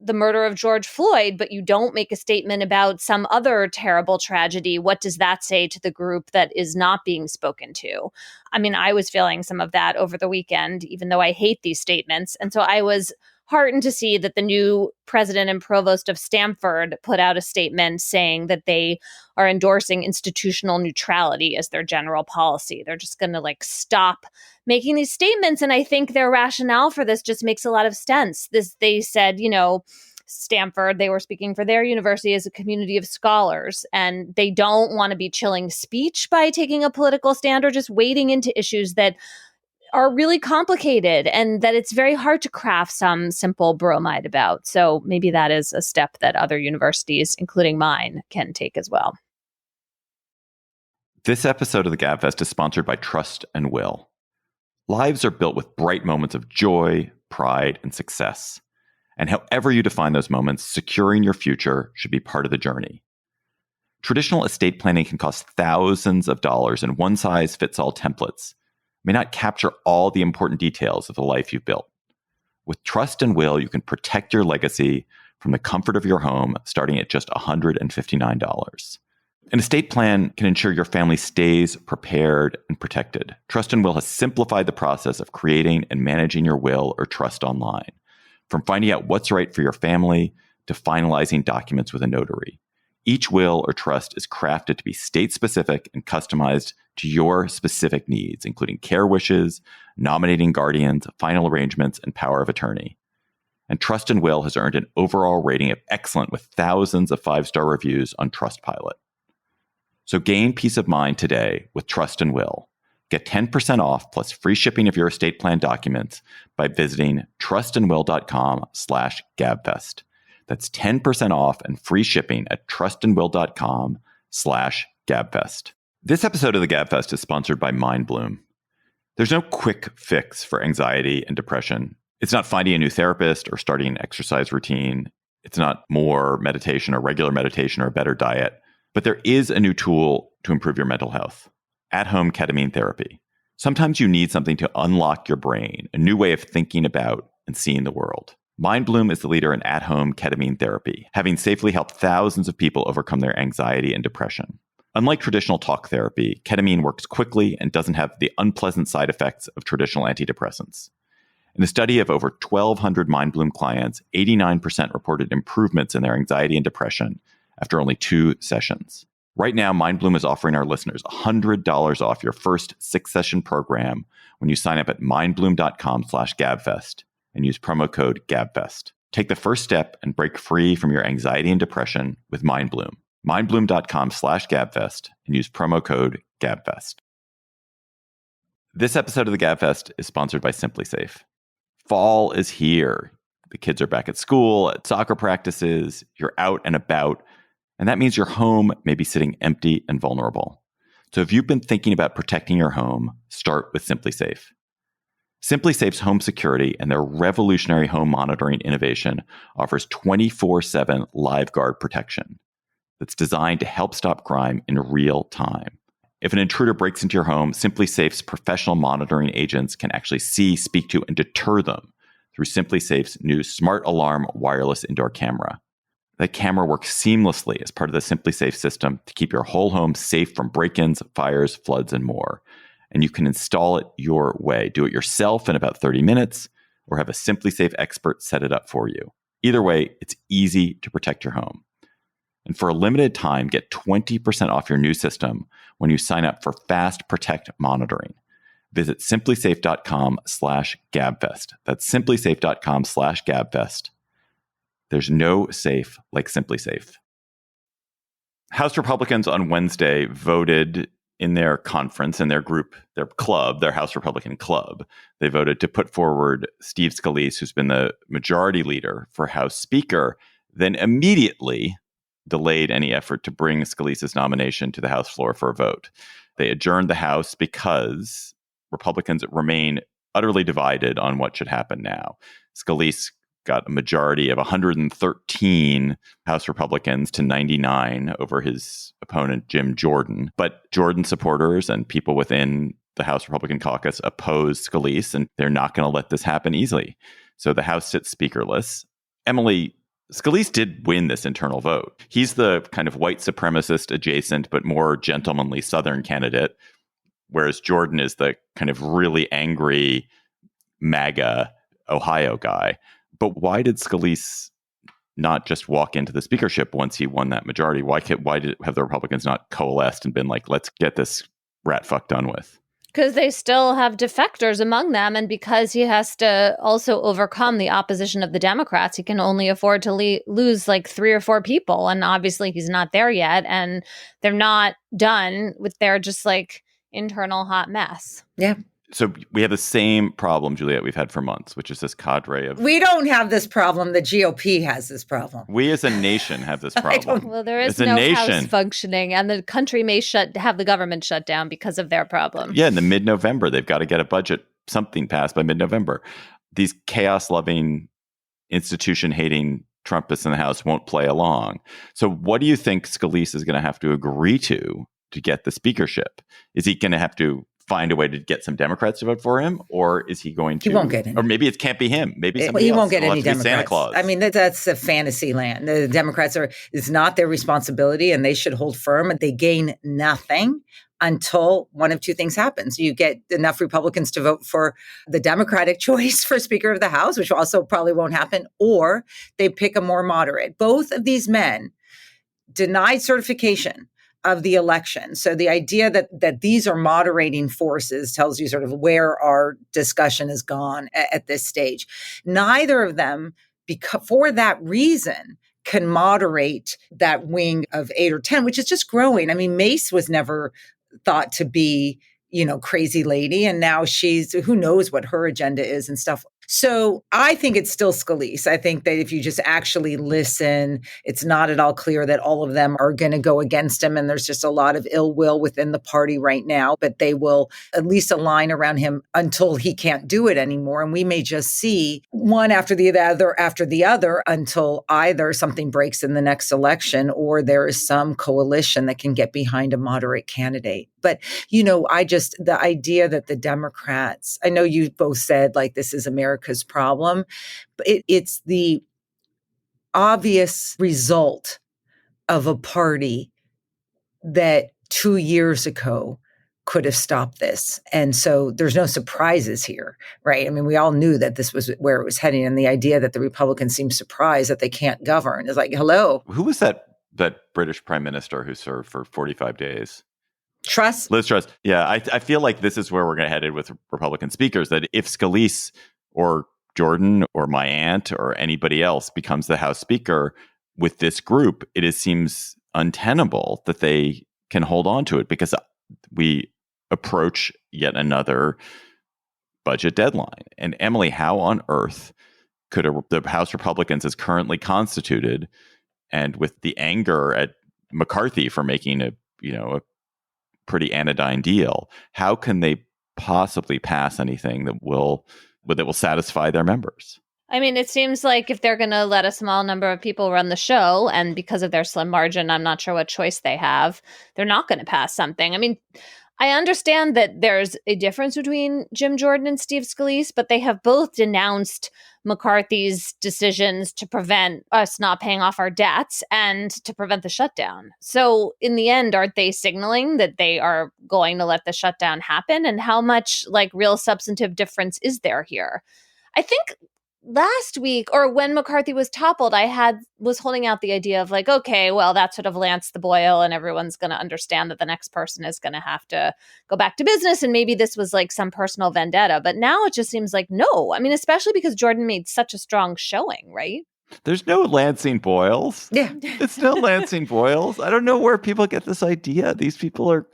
the murder of George Floyd, but you don't make a statement about some other terrible tragedy, what does that say to the group that is not being spoken to? I mean, I was feeling some of that over the weekend, even though I hate these statements. And so I was heartened to see that the new president and provost of Stanford put out a statement saying that they are endorsing institutional neutrality as their general policy. They're just going to stop making these statements. And I think their rationale for this just makes a lot of sense. They said, Stanford, they were speaking for their university as a community of scholars, and they don't want to be chilling speech by taking a political stand or just wading into issues that are really complicated and that it's very hard to craft some simple bromide about. So maybe that is a step that other universities, including mine, can take as well. This episode of the Gabfest is sponsored by Trust and Will. Lives are built with bright moments of joy, pride, and success. And however you define those moments, securing your future should be part of the journey. Traditional estate planning can cost thousands of dollars, and one-size-fits-all templates may not capture all the important details of the life you've built. With Trust and Will, you can protect your legacy from the comfort of your home, starting at just $159. An estate plan can ensure your family stays prepared and protected. Trust and Will has simplified the process of creating and managing your will or trust online, from finding out what's right for your family to finalizing documents with a notary. Each will or trust is crafted to be state-specific and customized to your specific needs, including care wishes, nominating guardians, final arrangements, and power of attorney. And Trust and Will has earned an overall rating of excellent with thousands of 5-star reviews on Trustpilot. So gain peace of mind today with Trust and Will. Get 10% off plus free shipping of your estate plan documents by visiting trustandwill.com/Gabfest. That's 10% off and free shipping at trustandwill.com/Gabfest. This episode of the Gabfest is sponsored by MindBloom. There's no quick fix for anxiety and depression. It's not finding a new therapist or starting an exercise routine. It's not more meditation or regular meditation or a better diet. But there is a new tool to improve your mental health: at-home ketamine therapy. Sometimes you need something to unlock your brain, a new way of thinking about and seeing the world. MindBloom is the leader in at-home ketamine therapy, having safely helped thousands of people overcome their anxiety and depression. Unlike traditional talk therapy, ketamine works quickly and doesn't have the unpleasant side effects of traditional antidepressants. In a study of over 1,200 MindBloom clients, 89% reported improvements in their anxiety and depression after only 2 sessions. Right now, MindBloom is offering our listeners $100 off your first 6-session program when you sign up at mindbloom.com/Gabfest and use promo code Gabfest. Take the first step and break free from your anxiety and depression with MindBloom. mindbloom.com/Gabfest and use promo code Gabfest. This episode of the Gabfest is sponsored by SimpliSafe. Fall is here. The kids are back at school, at soccer practices, you're out and about, and that means your home may be sitting empty and vulnerable. So if you've been thinking about protecting your home, start with SimpliSafe. SimpliSafe's home security and their revolutionary home monitoring innovation offers 24/7 live guard protection that's designed to help stop crime in real time. If an intruder breaks into your home, SimpliSafe's professional monitoring agents can actually see, speak to, and deter them through SimpliSafe's new Smart Alarm wireless indoor camera. That camera works seamlessly as part of the SimpliSafe system to keep your whole home safe from break-ins, fires, floods, and more. And you can install it your way. Do it yourself in about 30 minutes, or have a SimpliSafe expert set it up for you. Either way, it's easy to protect your home. And for a limited time, get 20% off your new system when you sign up for Fast Protect monitoring. Visit simplysafe.com/Gabfest. That's simplysafe.com/Gabfest. There's no safe like SimpliSafe. House Republicans on Wednesday voted in their conference, in their group, their club, their House Republican club. They voted to put forward Steve Scalise, who's been the majority leader for House Speaker, then immediately delayed any effort to bring Scalise's nomination to the House floor for a vote. They adjourned the House because Republicans remain utterly divided on what should happen now. Scalise got a majority of 113 House Republicans to 99 over his opponent, Jim Jordan. But Jordan supporters and people within the House Republican caucus oppose Scalise, and they're not going to let this happen easily. So the House sits speakerless. Emily, Scalise did win this internal vote. He's the kind of white supremacist adjacent, but more gentlemanly Southern candidate, whereas Jordan is the kind of really angry MAGA Ohio guy. But why did Scalise not just walk into the speakership once he won that majority? Why have the Republicans not coalesced and been like, let's get this rat fuck done with? Because they still have defectors among them, and because he has to also overcome the opposition of the Democrats, he can only afford to lose like 3 or 4 people. And obviously he's not there yet, and they're not done with their just like internal hot mess. Yeah. So we have the same problem, Juliette, we've had for months, which is this cadre of... We don't have this problem. The GOP has this problem. We as a nation have this problem. Well, there is no House functioning, and the country may have the government shut down because of their problem. Yeah, in the mid-November, they've got to get a budget, something passed by mid-November. These chaos-loving, institution-hating Trumpists in the House won't play along. So what do you think Scalise is going to have to agree to get the speakership? Is he going to have to find a way to get some Democrats to vote for him, or is he going to? He won't get any. Or maybe it can't be him. Maybe somebody he else. won't get It'll any have to be Democrats. Santa Claus. I mean, that's a fantasy land. The Democrats it's not their responsibility, and they should hold firm. They gain nothing until one of two things happens. You get enough Republicans to vote for the Democratic choice for Speaker of the House, which also probably won't happen, or they pick a more moderate. Both of these men denied certification of the election. So the idea that these are moderating forces tells you sort of where our discussion has gone at this stage. Neither of them, for that reason, can moderate that wing of 8 or 10, which is just growing. I mean, Mace was never thought to be, crazy lady. And now who knows what her agenda is and stuff. So I think it's still Scalise. I think that if you just actually listen, it's not at all clear that all of them are going to go against him. And there's just a lot of ill will within the party right now, but they will at least align around him until he can't do it anymore. And we may just see one after the other until either something breaks in the next election or there is some coalition that can get behind a moderate candidate. But, the idea that the Democrats, I know you both said like this is America's problem, but it's the obvious result of a party that 2 years ago could have stopped this. And so there's no surprises here, right? I mean, we all knew that this was where it was heading. And the idea that the Republicans seem surprised that they can't govern is like, hello. Who was that British prime minister who served for 45 days? Liz Truss. Yeah, I feel like this is where we're going to head with Republican speakers, that if Scalise or Jordan or my aunt or anybody else becomes the House Speaker with this group, it seems untenable that they can hold on to it because we approach yet another budget deadline. And Emily, how on earth could the House Republicans as currently constituted and with the anger at McCarthy for making a pretty anodyne deal, how can they possibly pass anything that will satisfy their members? I mean, it seems like if they're going to let a small number of people run the show, and because of their slim margin, I'm not sure what choice they have, they're not going to pass something. I mean, I understand that there's a difference between Jim Jordan and Steve Scalise, but they have both denounced McCarthy's decisions to prevent us not paying off our debts and to prevent the shutdown. So in the end, aren't they signaling that they are going to let the shutdown happen? And how much like real substantive difference is there here? I think last week, or when McCarthy was toppled, was holding out the idea of like, okay, well, that sort of lanced the boil and everyone's going to understand that the next person is going to have to go back to business. And maybe this was like some personal vendetta. But now it just seems like no. I mean, especially because Jordan made such a strong showing, right? There's no lancing boils. Yeah. It's no lancing boils. I don't know where people get this idea. These people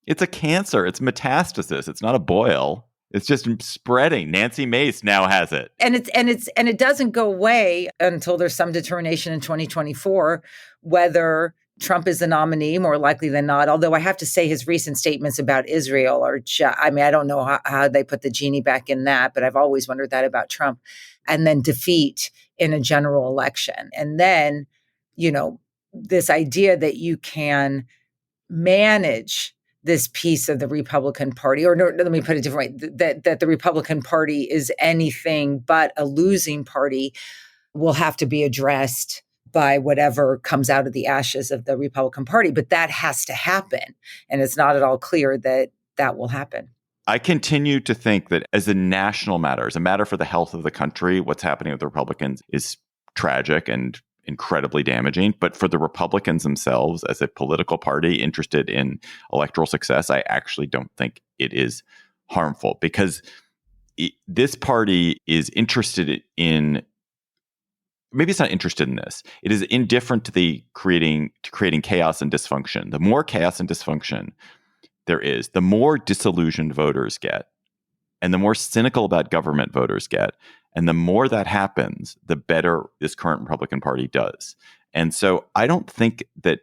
it's a cancer. It's metastasis. It's not a boil. It's just spreading. Nancy Mace now has it. And it doesn't go away until there's some determination in 2024 whether Trump is the nominee, more likely than not. Although I have to say his recent statements about Israel are I don't know how they put the genie back in that, but I've always wondered that about Trump. And then defeat in a general election. And then, this idea that you can manage this piece of the Republican Party, or no, let me put it a different way, that the Republican Party is anything but a losing party, will have to be addressed by whatever comes out of the ashes of the Republican Party. But that has to happen. And it's not at all clear that that will happen. I continue to think that as a national matter, as a matter for the health of the country, what's happening with the Republicans is tragic and incredibly damaging. But for the Republicans themselves, as a political party interested in electoral success, I actually don't think it is harmful, because this party is interested in, maybe it's not interested in this. It is indifferent to creating chaos and dysfunction. The more chaos and dysfunction there is, the more disillusioned voters get, and the more cynical about government voters get. And the more that happens, the better this current Republican Party does. And so I don't think that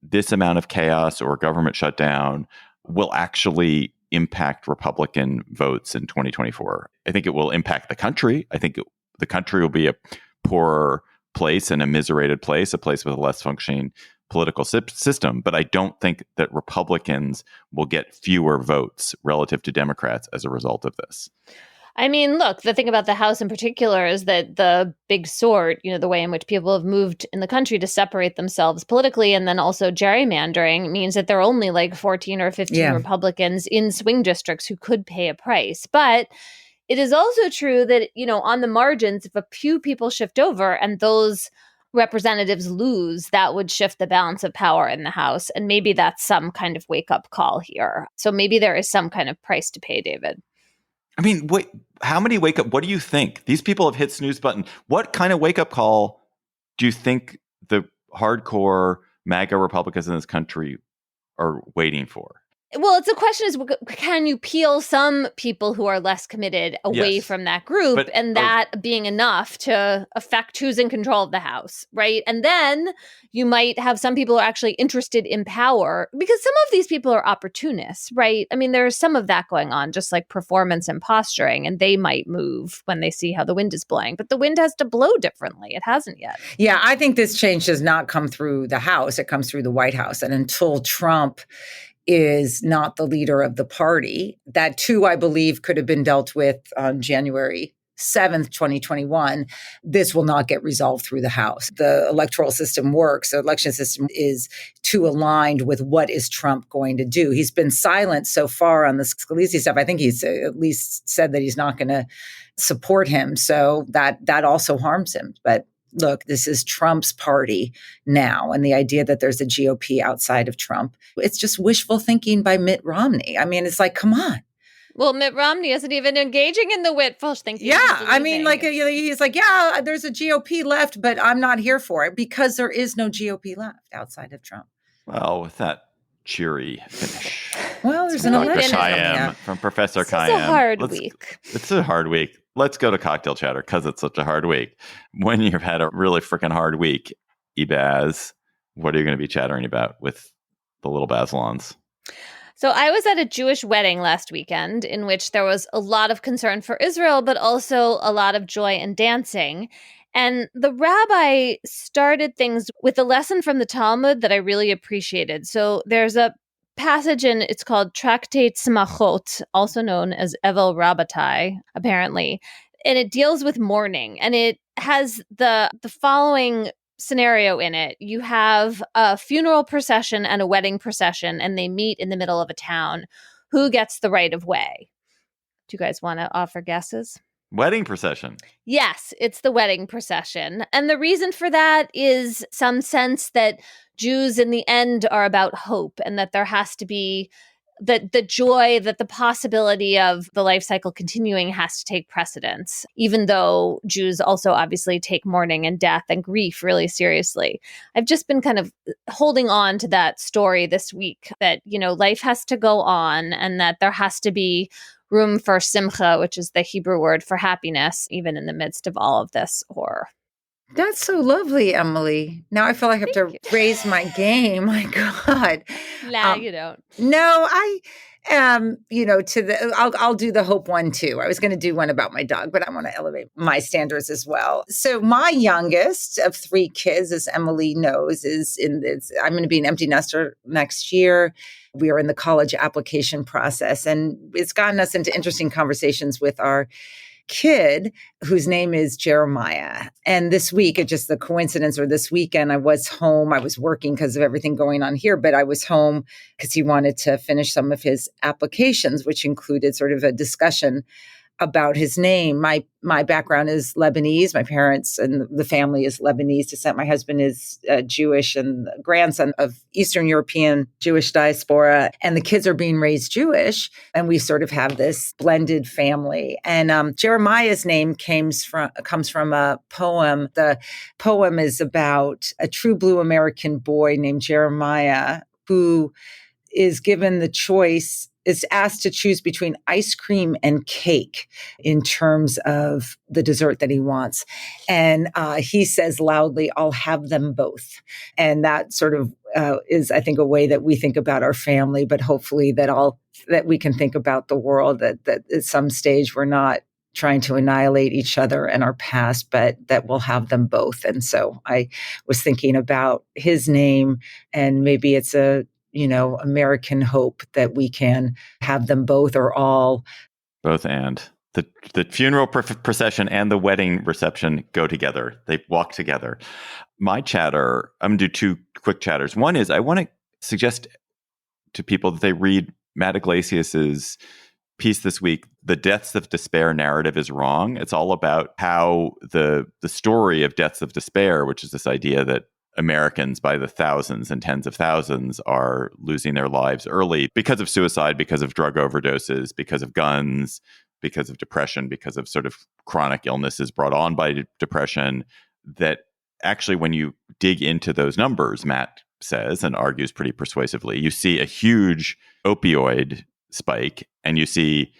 this amount of chaos or government shutdown will actually impact Republican votes in 2024. I think it will impact the country. I think the country will be a poorer place and a miserated place, a place with a less functioning political system. But I don't think that Republicans will get fewer votes relative to Democrats as a result of this. I mean, look, the thing about the House in particular is that the big sort, the way in which people have moved in the country to separate themselves politically, and then also gerrymandering, means that there are only like 14 or 15 Republicans in swing districts who could pay a price. But it is also true that, on the margins, if a few people shift over and those representatives lose, that would shift the balance of power in the House. And maybe that's some kind of wake-up call here. So maybe there is some kind of price to pay, David. I mean, wait, how many wake up? What do you think? These people have hit snooze button. What kind of wake up call do you think the hardcore MAGA Republicans in this country are waiting for? Well, it's a question is, can you peel some people who are less committed away from that group, and that being enough to affect who's in control of the House, right? And then you might have some people who are actually interested in power, because some of these people are opportunists, right? I mean, there's some of that going on, just like performance and posturing, and they might move when they see how the wind is blowing. But the wind has to blow differently. It hasn't yet. Yeah, I think this change does not come through the House. It comes through the White House. And until Trump is not the leader of the party, that too, I believe, could have been dealt with on January 7th, 2021. This will not get resolved through the House. The electoral system works. The election system is too aligned with what is Trump going to do. He's been silent so far on the Scalise stuff. I think he's at least said that he's not going to support him. So that also harms him. But look, this is Trump's party now. And the idea that there's a GOP outside of Trump, it's just wishful thinking by Mitt Romney. I mean, it's like, come on. Well, Mitt Romney isn't even engaging in the wishful thinking. Yeah, I mean, like he's like, yeah, there's a GOP left, but I'm not here for it, because there is no GOP left outside of Trump. Well, with that cheery finish. Well, there's an election Kayyem, from Professor Kayyem. It's a hard week. It's a hard week. Let's go to cocktail chatter, because it's such a hard week. When you've had a really freaking hard week, Ebaz, what are you going to be chattering about with the little Bazelons? So I was at a Jewish wedding last weekend in which there was a lot of concern for Israel, but also a lot of joy and dancing. And the rabbi started things with a lesson from the Talmud that I really appreciated. So there's a passage in, it's called Tractate Smachot, also known as Evel Rabbatai, apparently. And it deals with mourning. And it has the following scenario in it. You have a funeral procession and a wedding procession, and they meet in the middle of a town. Who gets the right of way? Do you guys want to offer guesses? Wedding procession. Yes, it's the wedding procession. And the reason for that is some sense that Jews in the end are about hope, and that there has to be the joy, that the possibility of the life cycle continuing has to take precedence, even though Jews also obviously take mourning and death and grief really seriously. I've just been kind of holding on to that story this week, that, life has to go on, and that there has to be room for simcha, which is the Hebrew word for happiness, even in the midst of all of this horror. That's so lovely, Emily. Now I feel like I have to raise my game. My God. Nah, you don't. No, I am, I'll do the hope one too. I was going to do one about my dog, but I want to elevate my standards as well. So my youngest of 3 kids, as Emily knows, I'm going to be an empty nester next year. We are in the college application process, and it's gotten us into interesting conversations with our kid whose name is Jeremiah. And this week, it's just the coincidence, or this weekend, I was home. I was working because of everything going on here, but I was home because he wanted to finish some of his applications, which included sort of a discussion about his name. My background is Lebanese. My parents and the family is Lebanese descent. My husband is Jewish and the grandson of Eastern European Jewish diaspora. And the kids are being raised Jewish. And we sort of have this blended family. And Jeremiah's name comes from a poem. The poem is about a true blue American boy named Jeremiah who is given the choice, is asked to choose between ice cream and cake in terms of the dessert that he wants. And he says loudly, "I'll have them both." And that sort of is, I think, a way that we think about our family, but hopefully that we can think about the world, that at some stage we're not trying to annihilate each other and our past, but that we'll have them both. And so I was thinking about his name, and maybe it's American hope that we can have them both or all. Both and. The funeral procession and the wedding reception go together. They walk together. My chatter, I'm going to do 2 quick chatters. One is I want to suggest to people that they read Matt Iglesias's piece this week, "The Deaths of Despair Narrative is Wrong." It's all about how the story of deaths of despair, which is this idea that Americans by the thousands and tens of thousands are losing their lives early because of suicide, because of drug overdoses, because of guns, because of depression, because of sort of chronic illnesses brought on by depression, that actually when you dig into those numbers, Matt says and argues pretty persuasively, you see a huge opioid spike and you see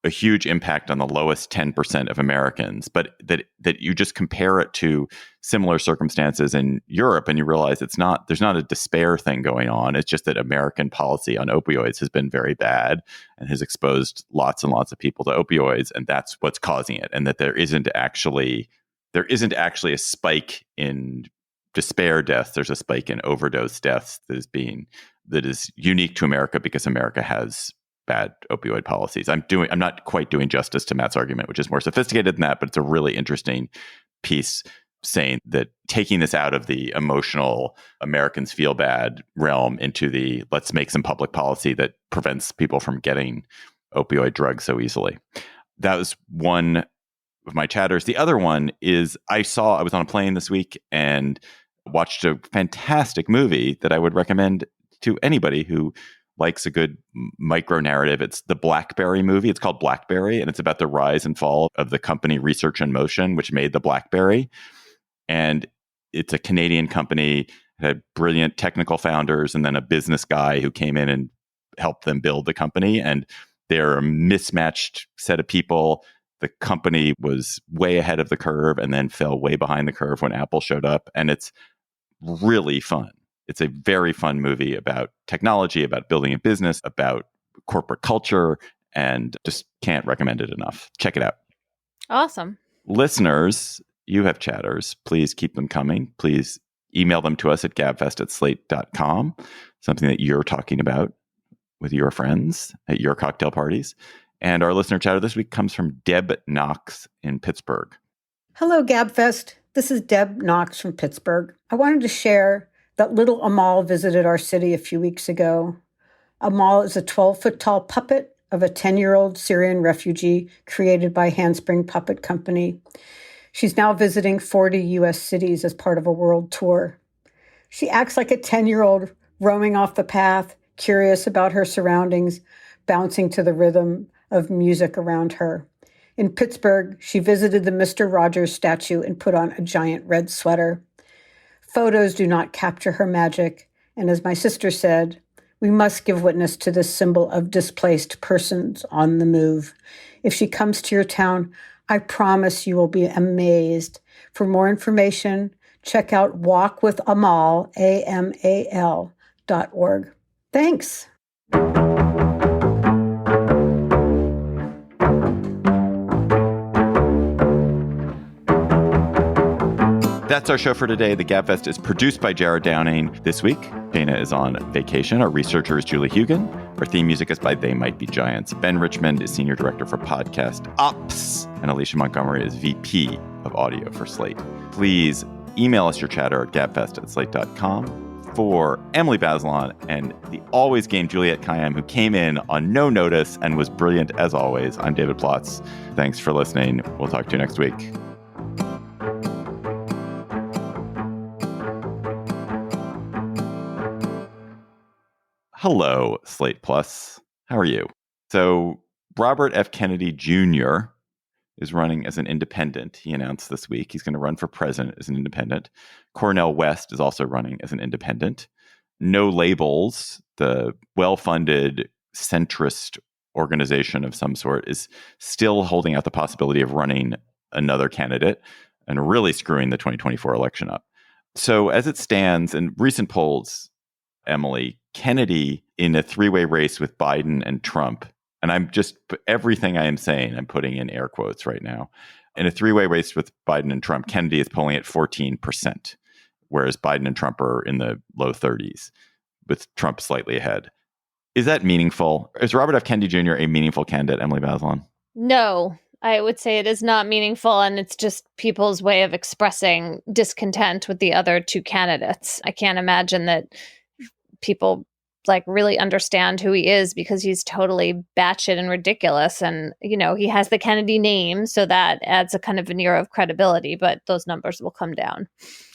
a huge impact on the lowest 10% of Americans, but that you just compare it to similar circumstances in Europe and you realize there's not a despair thing going on. It's just that American policy on opioids has been very bad and has exposed lots and lots of people to opioids, and that's what's causing it. And that there isn't actually a spike in despair deaths. There's a spike in overdose deaths that is unique to America because America has bad opioid policies. I'm not quite doing justice to Matt's argument, which is more sophisticated than that, but it's a really interesting piece saying that taking this out of the emotional Americans feel bad realm into the let's make some public policy that prevents people from getting opioid drugs so easily. That was one of my chatters. The other one is I was on a plane this week and watched a fantastic movie that I would recommend to anybody who likes a good micro narrative. It's the BlackBerry movie. It's called BlackBerry, and it's about the rise and fall of the company Research in Motion, which made the BlackBerry. And it's a Canadian company, had brilliant technical founders, and then a business guy who came in and helped them build the company. And they're a mismatched set of people. The company was way ahead of the curve and then fell way behind the curve when Apple showed up. And it's really fun. It's a very fun movie about technology, about building a business, about corporate culture, and just can't recommend it enough. Check it out. Awesome. Listeners, you have chatters. Please keep them coming. Please email them to us at gabfest@slate.com, something that you're talking about with your friends at your cocktail parties. And our listener chatter this week comes from Deb Knox in Pittsburgh. Hello, Gabfest. This is Deb Knox from Pittsburgh. I wanted to share that little Amal visited our city a few weeks ago. Amal is a 12-foot-tall puppet of a 10-year-old Syrian refugee created by Handspring Puppet Company. She's now visiting 40 U.S. cities as part of a world tour. She acts like a 10-year-old roaming off the path, curious about her surroundings, bouncing to the rhythm of music around her. In Pittsburgh, she visited the Mr. Rogers statue and put on a giant red sweater. Photos do not capture her magic, and as my sister said, we must give witness to this symbol of displaced persons on the move. If she comes to your town, I promise you will be amazed. For more information, check out walkwithamal, AMAL.org. Thanks. That's our show for today. The Gabfest is produced by Jared Downing. This week, Dana is on vacation. Our researcher is Julie Hugan. Our theme music is by They Might Be Giants. Ben Richmond is Senior Director for Podcast Ops. And Alicia Montgomery is VP of Audio for Slate. Please email us your chatter at gabfest@slate.com. For Emily Bazelon and the always game Juliette Kayyem, who came in on no notice and was brilliant as always, I'm David Plotz. Thanks for listening. We'll talk to you next week. Hello, Slate Plus. How are you? So Robert F. Kennedy Jr. is running as an independent. He announced this week he's going to run for president as an independent. Cornel West is also running as an independent. No Labels, the well-funded centrist organization of some sort, is still holding out the possibility of running another candidate and really screwing the 2024 election up. So as it stands in recent polls, Emily, Kennedy in a three-way race with Biden and Trump, and I'm just, everything I am saying, I'm putting in air quotes right now. In a three-way race with Biden and Trump, Kennedy is polling at 14%, whereas Biden and Trump are in the low 30s, with Trump slightly ahead. Is that meaningful? Is Robert F. Kennedy Jr. a meaningful candidate, Emily Bazelon? No, I would say it is not meaningful, and it's just people's way of expressing discontent with the other two candidates. I can't imagine that people really understand who he is, because he's totally batshit and ridiculous. And, he has the Kennedy name, so that adds a kind of veneer of credibility, but those numbers will come down.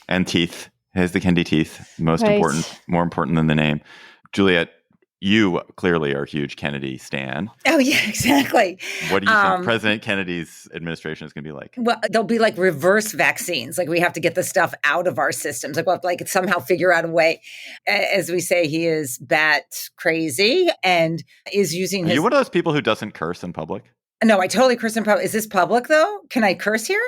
And teeth. He has the Kennedy teeth. More important than the name. Juliette, you clearly are a huge Kennedy stan. Oh, yeah, exactly. What do you think President Kennedy's administration is going to be like? Well, they'll be like reverse vaccines. Like, we have to get the stuff out of our systems. Like, we'll have to somehow figure out a way. As we say, he is bat crazy and is using Are you one of those people who doesn't curse in public? No, I totally curse in public. Is this public, though? Can I curse here?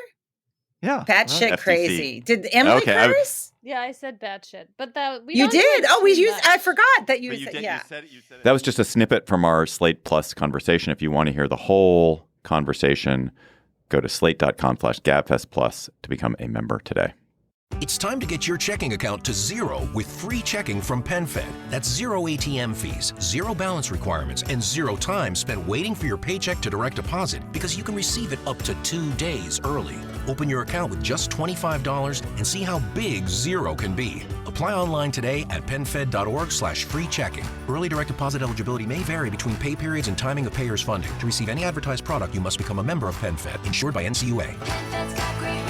Yeah. Batshit crazy. Did Emily curse? Yeah, I said batshit, but you did. Oh, we used. I forgot that you said. Yeah, you said it. That was just a snippet from our Slate Plus conversation. If you want to hear the whole conversation, go to slate.com/Gabfest Plus to become a member today. It's time to get your checking account to zero with free checking from PenFed. That's zero ATM fees, zero balance requirements, and zero time spent waiting for your paycheck to direct deposit, because you can receive it up to 2 days early. Open your account with just $25 and see how big zero can be. Apply online today at PenFed.org/free checking. Early direct deposit eligibility may vary between pay periods and timing of payers' funding. To receive any advertised product, you must become a member of PenFed, insured by NCUA.